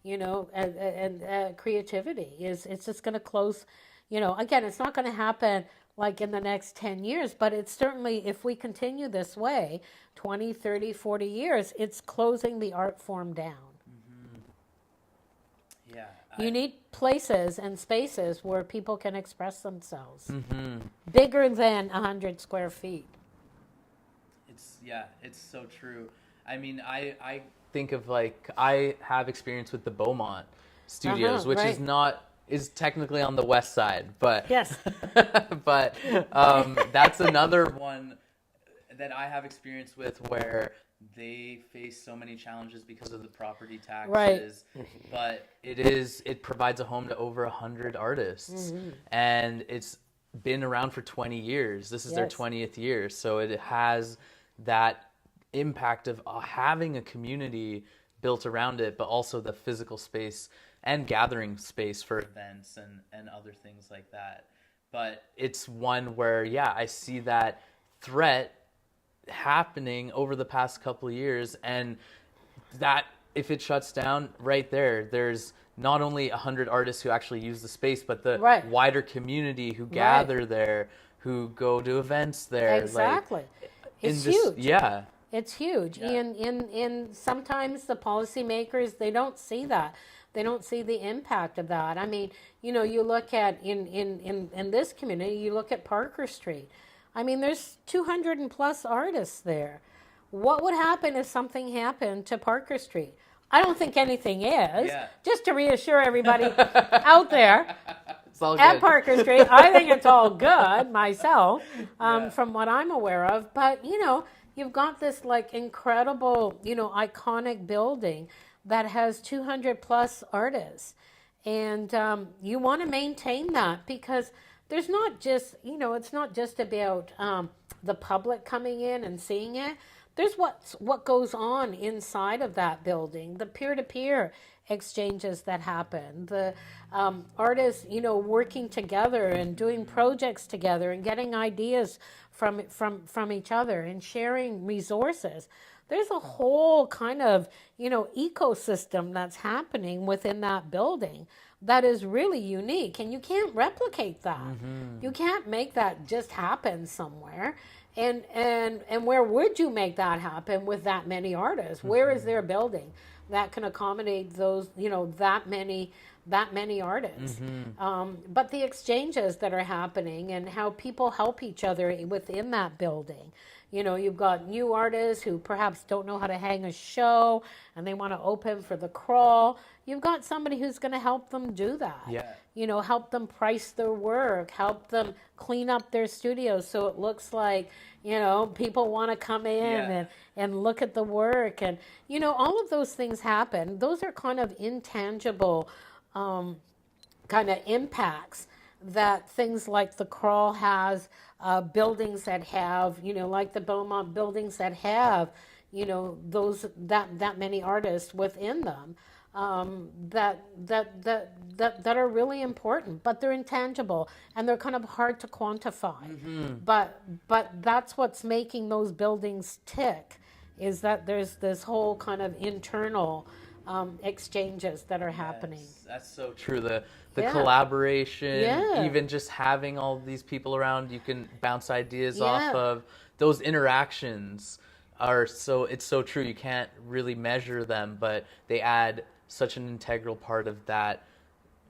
and creativity. It's just going to close. Again, it's not going to happen like in the next 10 years, but it's certainly, if we continue this way, 20, 30, 40 years, it's closing the art form down. Yeah. You need places and spaces where people can express themselves. Bigger than 100 square feet. It's so true. I mean, I think of, like, I have experience with the Beaumont Studios, which is technically on the west side, but yes. but that's another one that I have experience with where they face so many challenges because of the property taxes, but it provides a home to over 100 artists, and it's been around for 20 years. This is their 20th year, so it has that impact of having a community built around it, but also the physical space and gathering space for events and other things like that. But it's one where, I see that threat happening over the past couple of years, and that if it shuts down right there's not only 100 artists who actually use the space, but the wider community who gather there, who go to events there. Exactly. It's huge. Yeah. It's huge. In sometimes the policymakers, they don't see that. They don't see the impact of that. I mean, you look at in this community, you look at Parker Street. I mean, there's 200 and plus artists there. What would happen if something happened to Parker Street? I don't think anything is. Yeah. Just to reassure everybody out there at Parker Street, I think it's all good myself, from what I'm aware of. But, you've got this like incredible, iconic building that has 200 plus artists. And you want to maintain that, because there's not just, it's not just about the public coming in and seeing it. There's what goes on inside of that building, the peer-to-peer exchanges that happen, the artists, working together and doing projects together and getting ideas from each other and sharing resources. There's a whole kind of, ecosystem that's happening within that building that is really unique, and you can't replicate that. You can't make that just happen somewhere. And where would you make that happen with that many artists? Where is there a building that can accommodate those, that many artists? But the exchanges that are happening and how people help each other within that building. You've got new artists who perhaps don't know how to hang a show and they want to open for the crawl. You've got somebody who's going to help them do that. Yeah. Help them price their work, help them clean up their studios so it looks like, people want to come in and look at the work. And, all of those things happen. Those are kind of intangible kind of impacts that things like the crawl has, buildings that have, like the Beaumont buildings that have, those that many artists within them, that are really important, but they're intangible and they're kind of hard to quantify. But that's what's making those buildings tick, is that there's this whole kind of internal exchanges that are happening. That's so true. The collaboration, even just having all these people around you can bounce ideas off of, those interactions it's so true. You can't really measure them, but they add such an integral part of that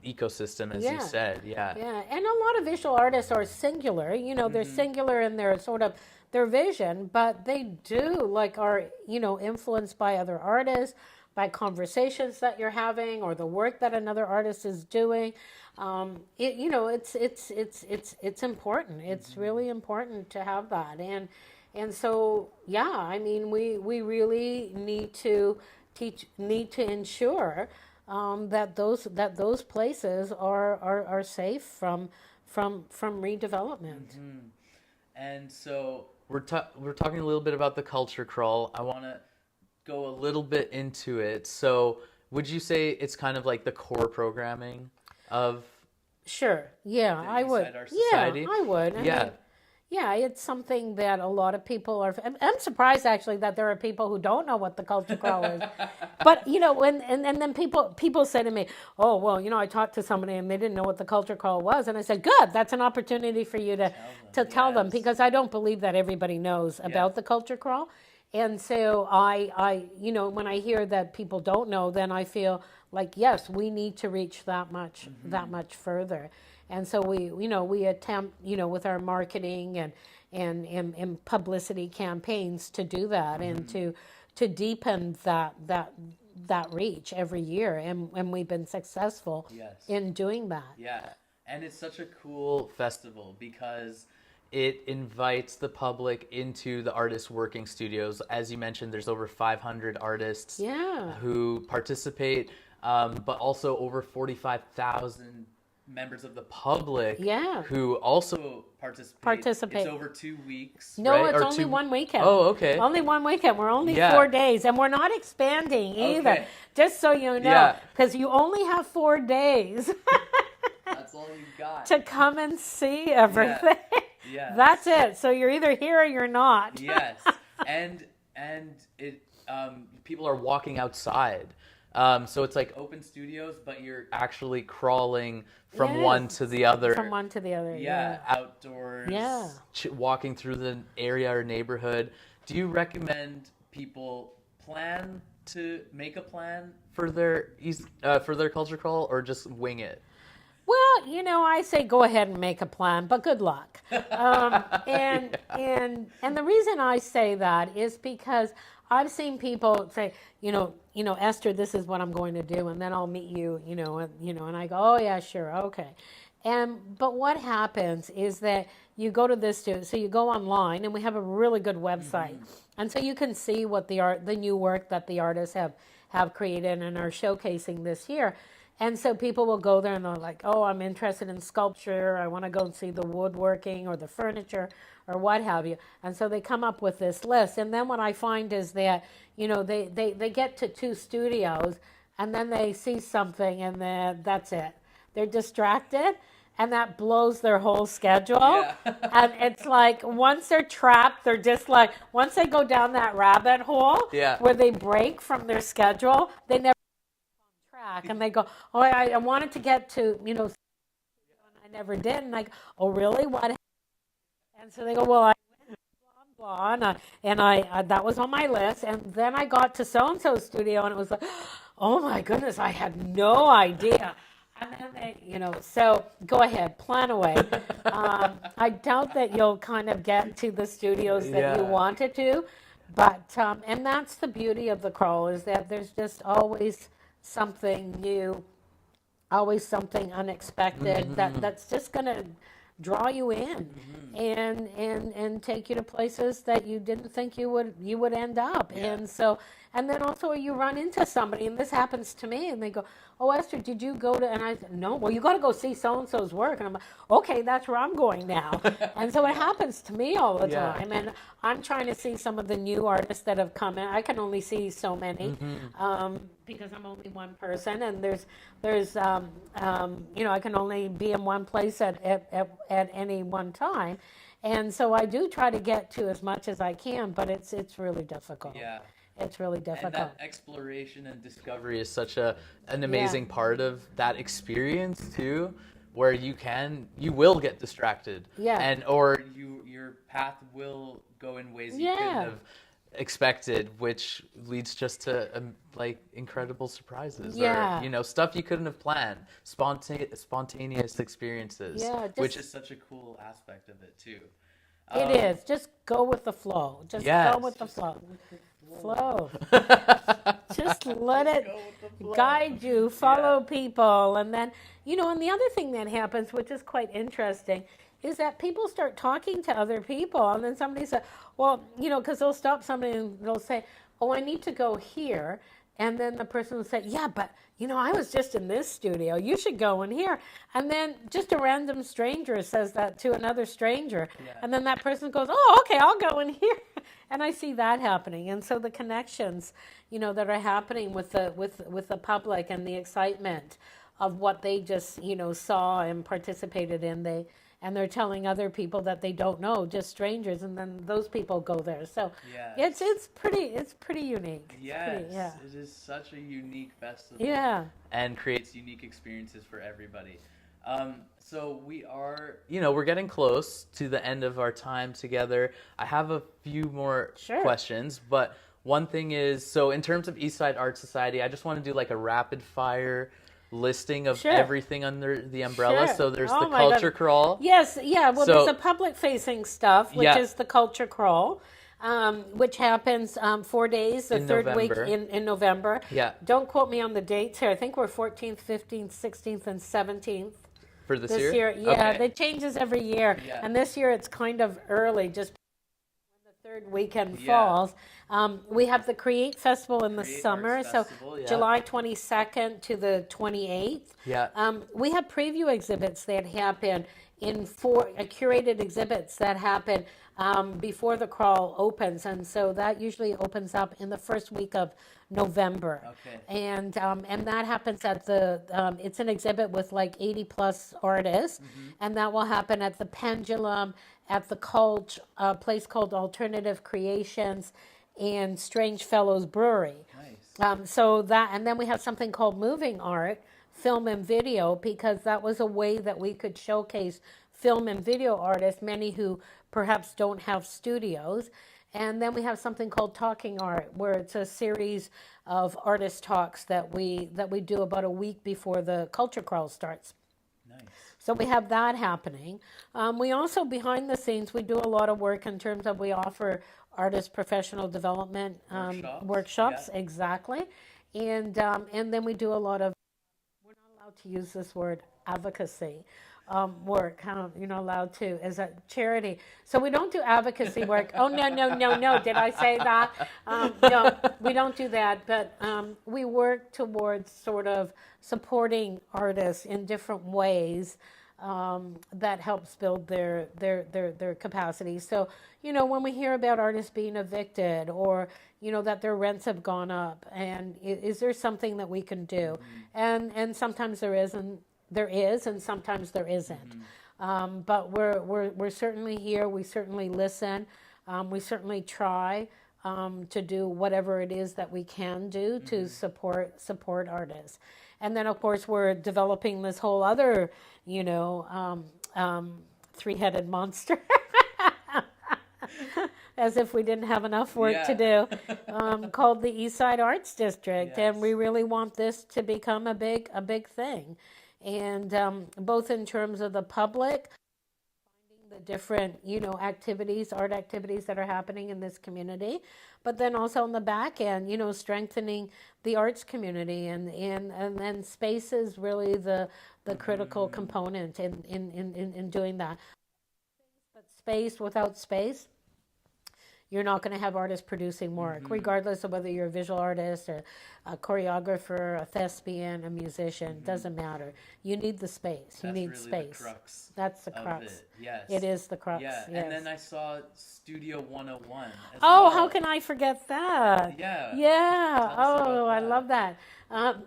ecosystem, as you said. Yeah. And a lot of visual artists are singular, they're singular in their sort of their vision, but they do are influenced by other artists, by conversations that you're having or the work that another artist is doing. It's important. It's really important to have that. And so, yeah, I mean, we really need to ensure that those places are safe from redevelopment. And so we're talking a little bit about the culture crawl. I want to go a little bit into it. So would you say it's kind of like the core programming of Sure. Yeah, the I would. Eastside Arts Society? Yeah, I would. I Yeah. mean, yeah, it's something that a lot of people are. I'm surprised actually that there are people who don't know what the culture crawl is. But and then people say to me, "Oh, well, I talked to somebody and they didn't know what the culture call was," and I said, "Good, that's an opportunity for you to tell them, because I don't believe that everybody knows about the culture crawl." And so I when I hear that people don't know, then I feel like, yes, we need to reach that much further. And so we attempt, with our marketing and publicity campaigns to do that, and to deepen that reach every year. And we've been successful in doing that. Yeah. And it's such a cool festival because it invites the public into the artists' working studios. As you mentioned, there's over 500 artists who participate, but also over 45,000 members of the public who also participate. It's over 2 weeks. No, right? it's only 1 weekend. Oh, okay. Only 1 weekend. We're only 4 days, and we're not expanding either. Okay. Just so you know, because you only have 4 days. That's all you got to come and see everything. Yes. That's it. So you're either here or you're not. Yes, and it people are walking outside. So it's like open studios, but you're actually crawling from one to the other. From one to the other. Yeah, outdoors. Yeah. Walking through the area or neighborhood. Do you recommend people make a plan for their culture crawl, or just wing it? Well, I say go ahead and make a plan, but good luck. And the reason I say that is because I've seen people say, Esther, this is what I'm going to do, and then I'll meet you, and I go, oh yeah, sure, okay. But what happens is that you go to this, so you go online, and we have a really good website, and so you can see what the new work that the artists have created and are showcasing this year. And so people will go there and they're like, oh, I'm interested in sculpture. I want to go and see the woodworking or the furniture or what have you. And so they come up with this list. And then what I find is that, they get to 2 studios and then they see something and then that's it. They're distracted, and that blows their whole schedule. Yeah. And it's like once they're trapped, they're just like, once they go down that rabbit hole where they break from their schedule, they never and they go, oh, I wanted to get to, I never did. And I go, oh, really? What happened? And so they go, well, I went blah, blah, and I that was on my list. And then I got to so-and-so's studio, and it was like, oh, my goodness, I had no idea. And then they, so go ahead, plan away. I doubt that you'll kind of get to the studios that you wanted to. But, and that's the beauty of the crawl, is that there's just always something new, always something unexpected that's just going to draw you in and take you to places that you didn't think you would end up. And so, and then also you run into somebody, and this happens to me, and they go, oh, Esther, did you go to, and I said, no, well, you got to go see so-and-so's work. And I'm like, okay, that's where I'm going now. And so it happens to me all the time. And I'm trying to see some of the new artists that have come in. I can only see so many because I'm only one person, and there's I can only be in one place at any one time. And so I do try to get to as much as I can, but it's really difficult. Yeah. It's really difficult. And that exploration and discovery is such an amazing part of that experience too, where you will get distracted. Or your path will go in ways you couldn't have expected, which leads just to incredible surprises or stuff you couldn't have planned, spontaneous experiences, which is such a cool aspect of it too. It is. Just go with the flow. Go with the flow. flow. Just let it guide you, follow people. And then, and the other thing that happens, which is quite interesting, is that people start talking to other people. And then somebody says, well, because they'll stop somebody and they'll say, oh, I need to go here. And then the person will say, yeah, but, I was just in this studio. You should go in here. And then just a random stranger says that to another stranger. Yeah. And then that person goes, oh, okay, I'll go in here. And I see that happening. And so the connections, that are happening with the public and the excitement of what they just, saw and participated in, they're telling other people that they don't know, just strangers, and then those people go there. So it's pretty unique. Yes, it is such a unique festival. Yeah, and creates unique experiences for everybody. So we are, we're getting close to the end of our time together. I have a few more questions, but one thing is, so in terms of Eastside Arts Society, I just want to do like a rapid fire listing of everything under the umbrella. So there's the culture crawl. Yes, well, there's the public facing stuff, which is the culture crawl, which happens 4 days, the third week in November. Yeah. Don't quote me on the dates here. I think we're 14th, 15th, 16th, and 17th. For this year? Yeah, it changes every year. Yeah. And this year it's kind of early, just when the third weekend falls. We have the Create Festival in the summer, so July 22nd to the 28th. Yeah. We have preview exhibits that happen in curated exhibits that happen before the crawl opens, and so that usually opens up in the first week of November. Okay. And that happens at it's an exhibit with like 80 plus artists, and that will happen at the Pendulum, at the place called Alternative Creations, and Strange Fellows Brewery. Nice. And then we have something called Moving Art, Film and Video, because that was a way that we could showcase film and video artists, many who perhaps don't have studios. And then we have something called Talking Art, where it's a series of artist talks that we do about a week before the culture crawl starts. Nice. So we have that happening. We also, behind the scenes, we do a lot of work in terms of we offer artist professional development workshops. Exactly. And then we do a lot of, we're not allowed to use this word, advocacy work. You're not allowed to, as a charity. So we don't do advocacy work. Oh, no. Did I say that? No, we don't do that. But we work towards sort of supporting artists in different ways that helps build their capacity. So, when we hear about artists being evicted, or, that their rents have gone up, and is there something that we can do? And sometimes there is, and sometimes there isn't. But we're certainly here. We certainly listen. We certainly try to do whatever it is that we can do to support artists. And then, of course, we're developing this whole other, three-headed monster. As if we didn't have enough work to do, called the Eastside Arts District. Yes. And we really want this to become a big thing. And both in terms of the public, finding the different, art activities that are happening in this community, but then also on the back end, strengthening the arts community, and then space is really the critical component in doing that. But space, without space, you're not going to have artists producing work, regardless of whether you're a visual artist or a choreographer, a thespian, a musician. Doesn't matter. You need the space. You need really space. The crux. That's the crux. Of it. Yes. It is the crux. Yeah. Yes. And then I saw Studio 101. Oh, how can I forget that? Yeah. Yeah. Oh, I love that.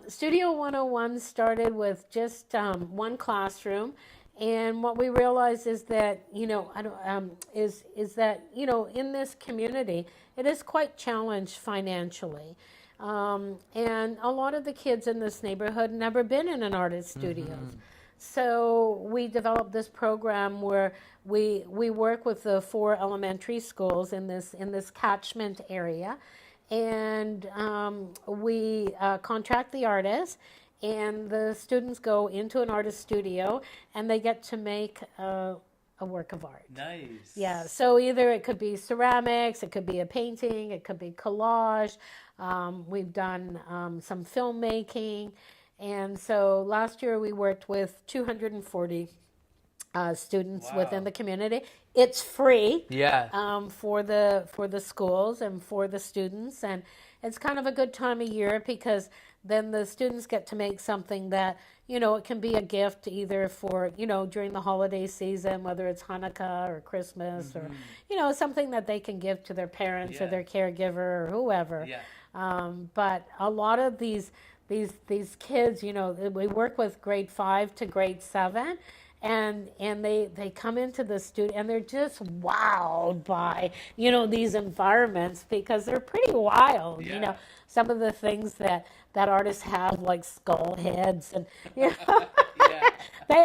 Studio 101 started with just one classroom. And what we realize is that, is that, in this community, it is quite challenged financially. And a lot of the kids in this neighborhood never been in an artist studio. So we developed this program where we work with the 4 elementary schools in this catchment area, and we contract the artists. And the students go into an artist studio, and they get to make a work of art. Nice. Yeah, so either it could be ceramics, it could be a painting, it could be collage. We've done some filmmaking. And so last year we worked with 240 students within the community. It's free for the schools and for the students, and it's kind of a good time of year because then the students get to make something that, you know, it can be a gift either for, you know, during the holiday season, whether it's Hanukkah or Christmas or, you know, something that they can give to their parents or their caregiver or whoever. But a lot of these kids, you know, we work with grade 5 to grade 7. And they come into the studio and they're just wowed by, you know, these environments because they're pretty wild. You know, some of the things that artists have, like skull heads, and you know,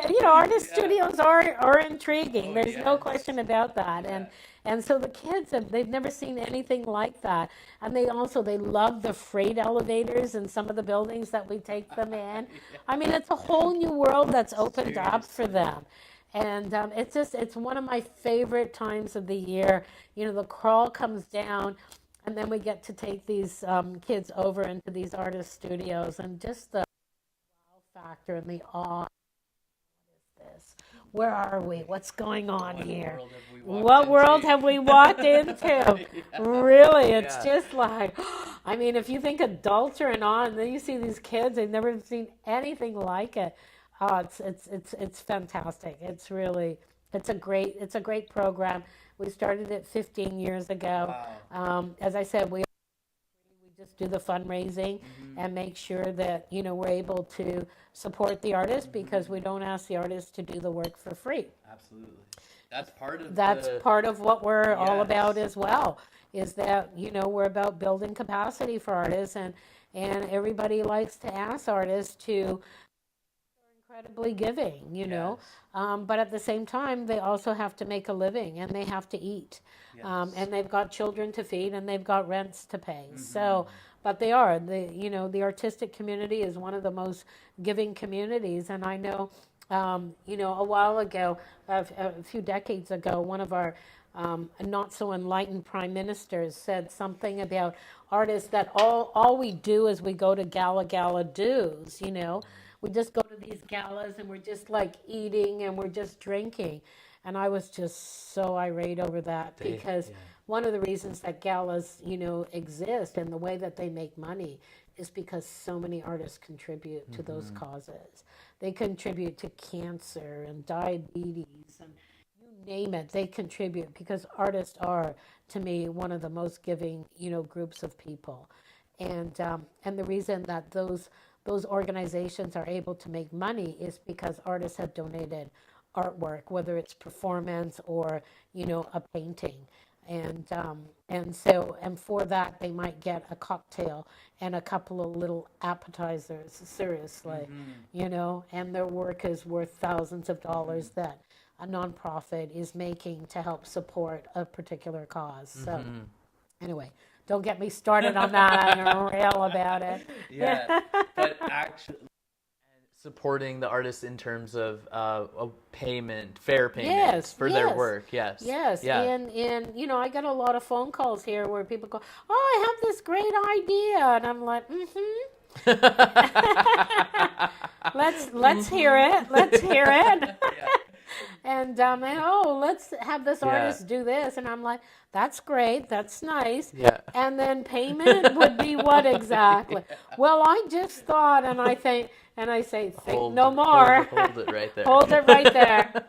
you know, artist studios are intriguing. There's no question about that. And so the kids they've never seen anything like that. And they love the freight elevators in some of the buildings that we take them in. I mean, it's a whole new world that's opened up for them. And it's one of my favorite times of the year. You know, the crawl comes down, and then we get to take these kids over into these artist studios, and just the wow factor and the awe. What is this? Where are we? What's going on here? What world have we walked into? Really, it's just like, I mean, if you think adults are in awe, and then you see these kids, they've never seen anything like it. Oh, it's fantastic. It's a great program. We started it 15 years ago. Wow. As I said, we just do the fundraising and make sure that, you know, we're able to support the artists because we don't ask the artists to do the work for free. Absolutely. That's part of what we're all about as well, is that, you know, we're about building capacity for artists, and everybody likes to ask artists to incredibly giving, you know, but at the same time, they also have to make a living and they have to eat, and they've got children to feed and they've got rents to pay. So, but you know, the artistic community is one of the most giving communities. And I know, you know, a while ago, a few decades ago, one of our not so enlightened prime ministers said something about artists, that all we do is we go to gala dues, you know. We just go to these galas and we're just like eating and we're just drinking. And I was just so irate over that because one of the reasons that galas, you know, exist and the way that they make money is because so many artists contribute to those causes. They contribute to cancer and diabetes and you name it, they contribute, because artists are, to me, one of the most giving, you know, groups of people. And the reason that those organizations are able to make money is because artists have donated artwork, whether it's performance or, you know, a painting. And for that, they might get a cocktail and a couple of little appetizers, seriously, you know, and their work is worth thousands of dollars that a nonprofit is making to help support a particular cause. So anyway, don't get me started on that. I don't rail about it. But actually supporting the artists in terms of fair payment for their work. Yes. And you know, I get a lot of phone calls here where people go, "Oh, I have this great idea," and I'm like, let's hear it. Let's hear it. And let's have this artist do this, and I'm like, that's great, that's nice. And then payment would be what exactly? Well, I just thought, and I say, think no more. Hold it right there. Hold it right there.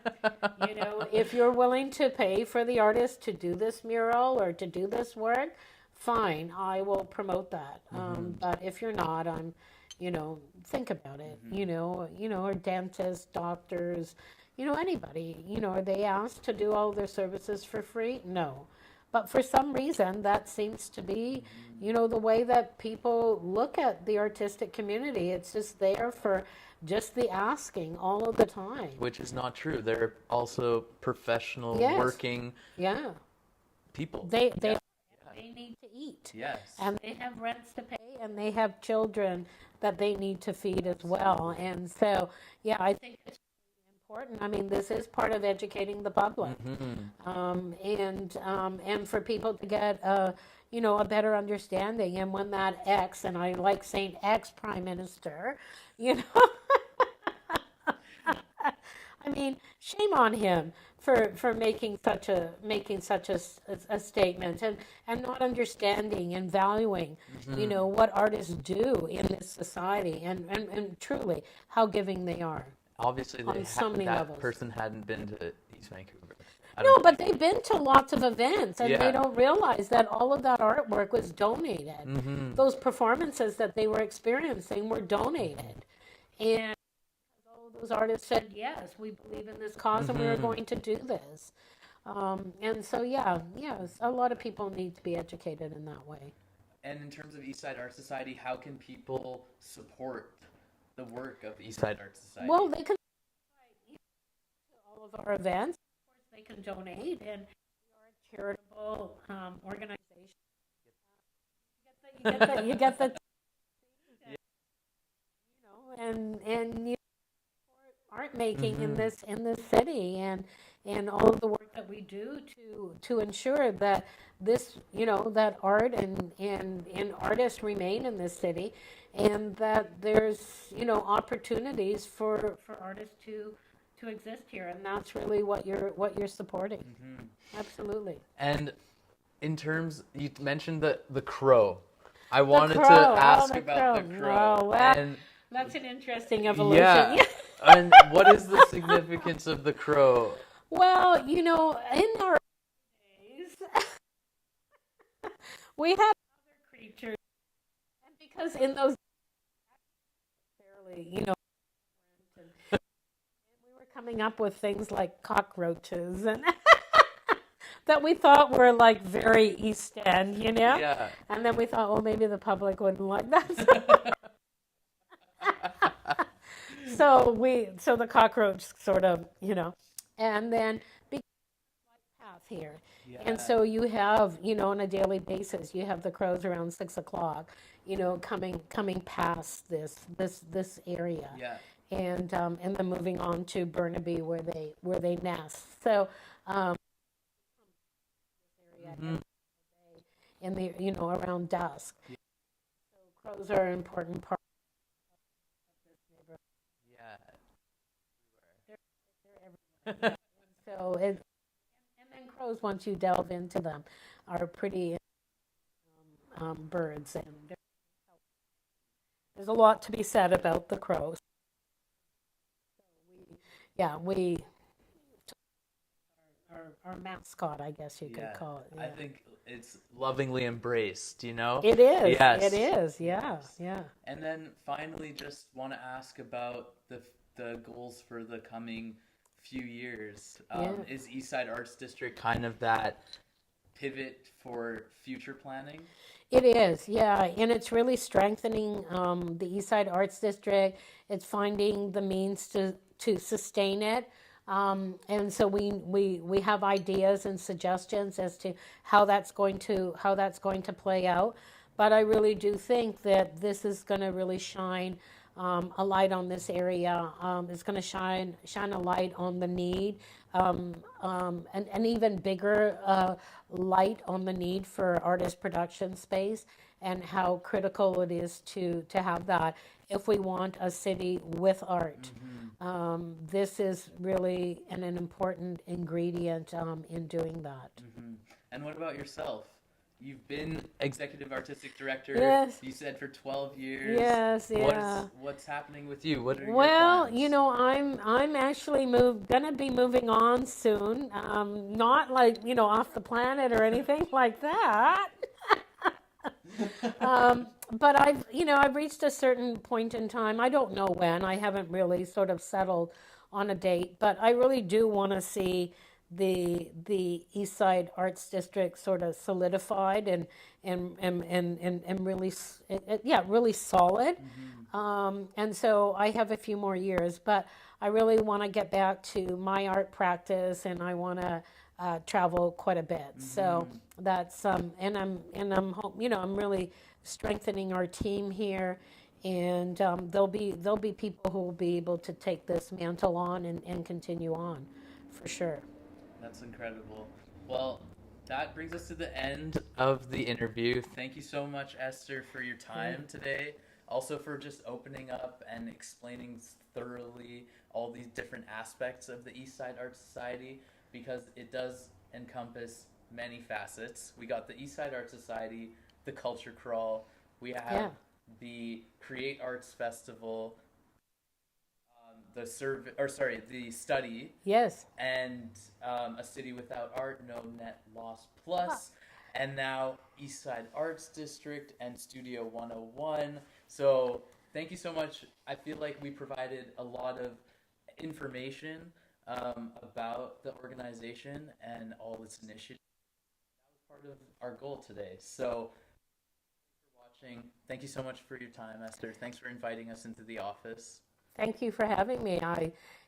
You know, if you're willing to pay for the artist to do this mural or to do this work, fine, I will promote that. But if you're not, I'm, you know, think about it. You know, or dentists, doctors. You know, anybody, you know, are they asked to do all their services for free? No. But for some reason, that seems to be, you know, the way that people look at the artistic community. It's just there for just the asking all of the time. Which is not true. They're also professional, working people. They need to eat. And they have rents to pay, and they have children that they need to feed as well. And so, I think it's important. I mean, this is part of educating the public, and for people to get a better understanding. And when that ex, and I like saying ex Prime Minister, you know, I mean, shame on him for making such a statement, and not understanding and valuing, what artists do in this society, and truly how giving they are. Obviously, On so many that levels. person hadn't been to East Vancouver. No, but they've been to lots of events, and they Yeah. don't realize that all of that artwork was donated. Those performances that they were experiencing were donated. And all of those artists said, yes, we believe in this cause and we're going to do this. And so, yes, a lot of people need to be educated in that way. And in terms of Eastside Arts Society, how can people support the work of Eastside Arts Society? Well, they can to all of our events. Of course, they can donate, and we are a charitable organization. You get the and support art making in this city, and all of the work that we do to ensure that this that art and artists remain in this city, and that there's opportunities for artists to exist here, and that's really what you're supporting. Absolutely. And in terms, you mentioned the crow. I wanted to crow. ask the about crow. the crow. Oh, well, And that's an interesting evolution. yeah. And what is the significance of the crow? Well, in our days, we had other creatures, and because in those fairly, and we were coming up with things like cockroaches and that we thought were like very East End, Yeah. And then we thought, well, maybe the public wouldn't like that. So the cockroach sort of, and then because path here. Yeah. And so you have, on a daily basis, you have the crows around 6 o'clock, coming past this area. Yeah. And then moving on to Burnaby where they nest. So in the around dusk. Yeah. So crows are an important part of this neighborhood. Yeah. They're everywhere. So and then crows, once you delve into them, are pretty birds, and there's a lot to be said about the crows. So we our mascot, I guess you could call it. Yeah. I think it's lovingly embraced, It is. Yes. It is. Yeah. Yeah. And then finally, just want to ask about the goals for the coming few years. Is Eastside Arts District kind of that pivot for future planning? It is, yeah, and it's really strengthening the Eastside Arts District. It's finding the means to sustain it. And so we have ideas and suggestions as to how that's going to play out. But I really do think that this is going to really shine a light on this area. It's going to shine a light on the need, an even bigger light on the need for artist production space, and how critical it is to have that if we want a city with art. This is really an important ingredient in doing that. And what about yourself? You've been executive artistic director. Yes. You said for 12 years. Yes, yeah. What's happening with you? What are your Well, plans? I'm actually gonna be moving on soon. Not like off the planet or anything like that. But I've reached a certain point in time. I don't know when. I haven't really sort of settled on a date, but I really do want to see the Eastside Arts District sort of solidified and really really solid. And so I have a few more years, but I really want to get back to my art practice, and I want to travel quite a bit. So that's I'm really strengthening our team here, And there'll be people who will be able to take this mantle on and continue on, for sure. That's incredible. Well, that brings us to the end of the interview. Thank you so much, Esther, for your time today. Also for just opening up and explaining thoroughly all these different aspects of the Eastside Arts Society, because it does encompass many facets. We got the Eastside Arts Society, the Culture Crawl, we have Yeah. the Create Arts Festival, the study, Yes. and A City Without Art, No Net Loss Plus, and now Eastside Arts District and Studio 101. So thank you so much. I feel like we provided a lot of information about the organization and all its initiatives. That was part of our goal today. So thanks for watching. Thank you so much for your time, Esther. Thanks for inviting us into the office. Thank you for having me.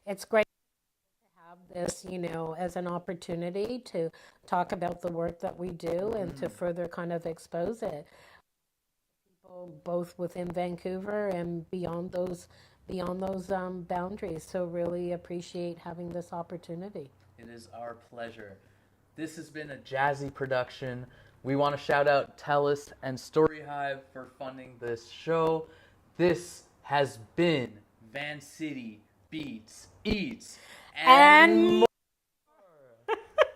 It's great to have this, as an opportunity to talk about the work that we do and to further kind of expose it. People both within Vancouver and beyond those boundaries. So really appreciate having this opportunity. It is our pleasure. This has been a jazzy production. We want to shout out Tellus and StoryHive for funding this show. This has been Vancity Beats, Eats, and more.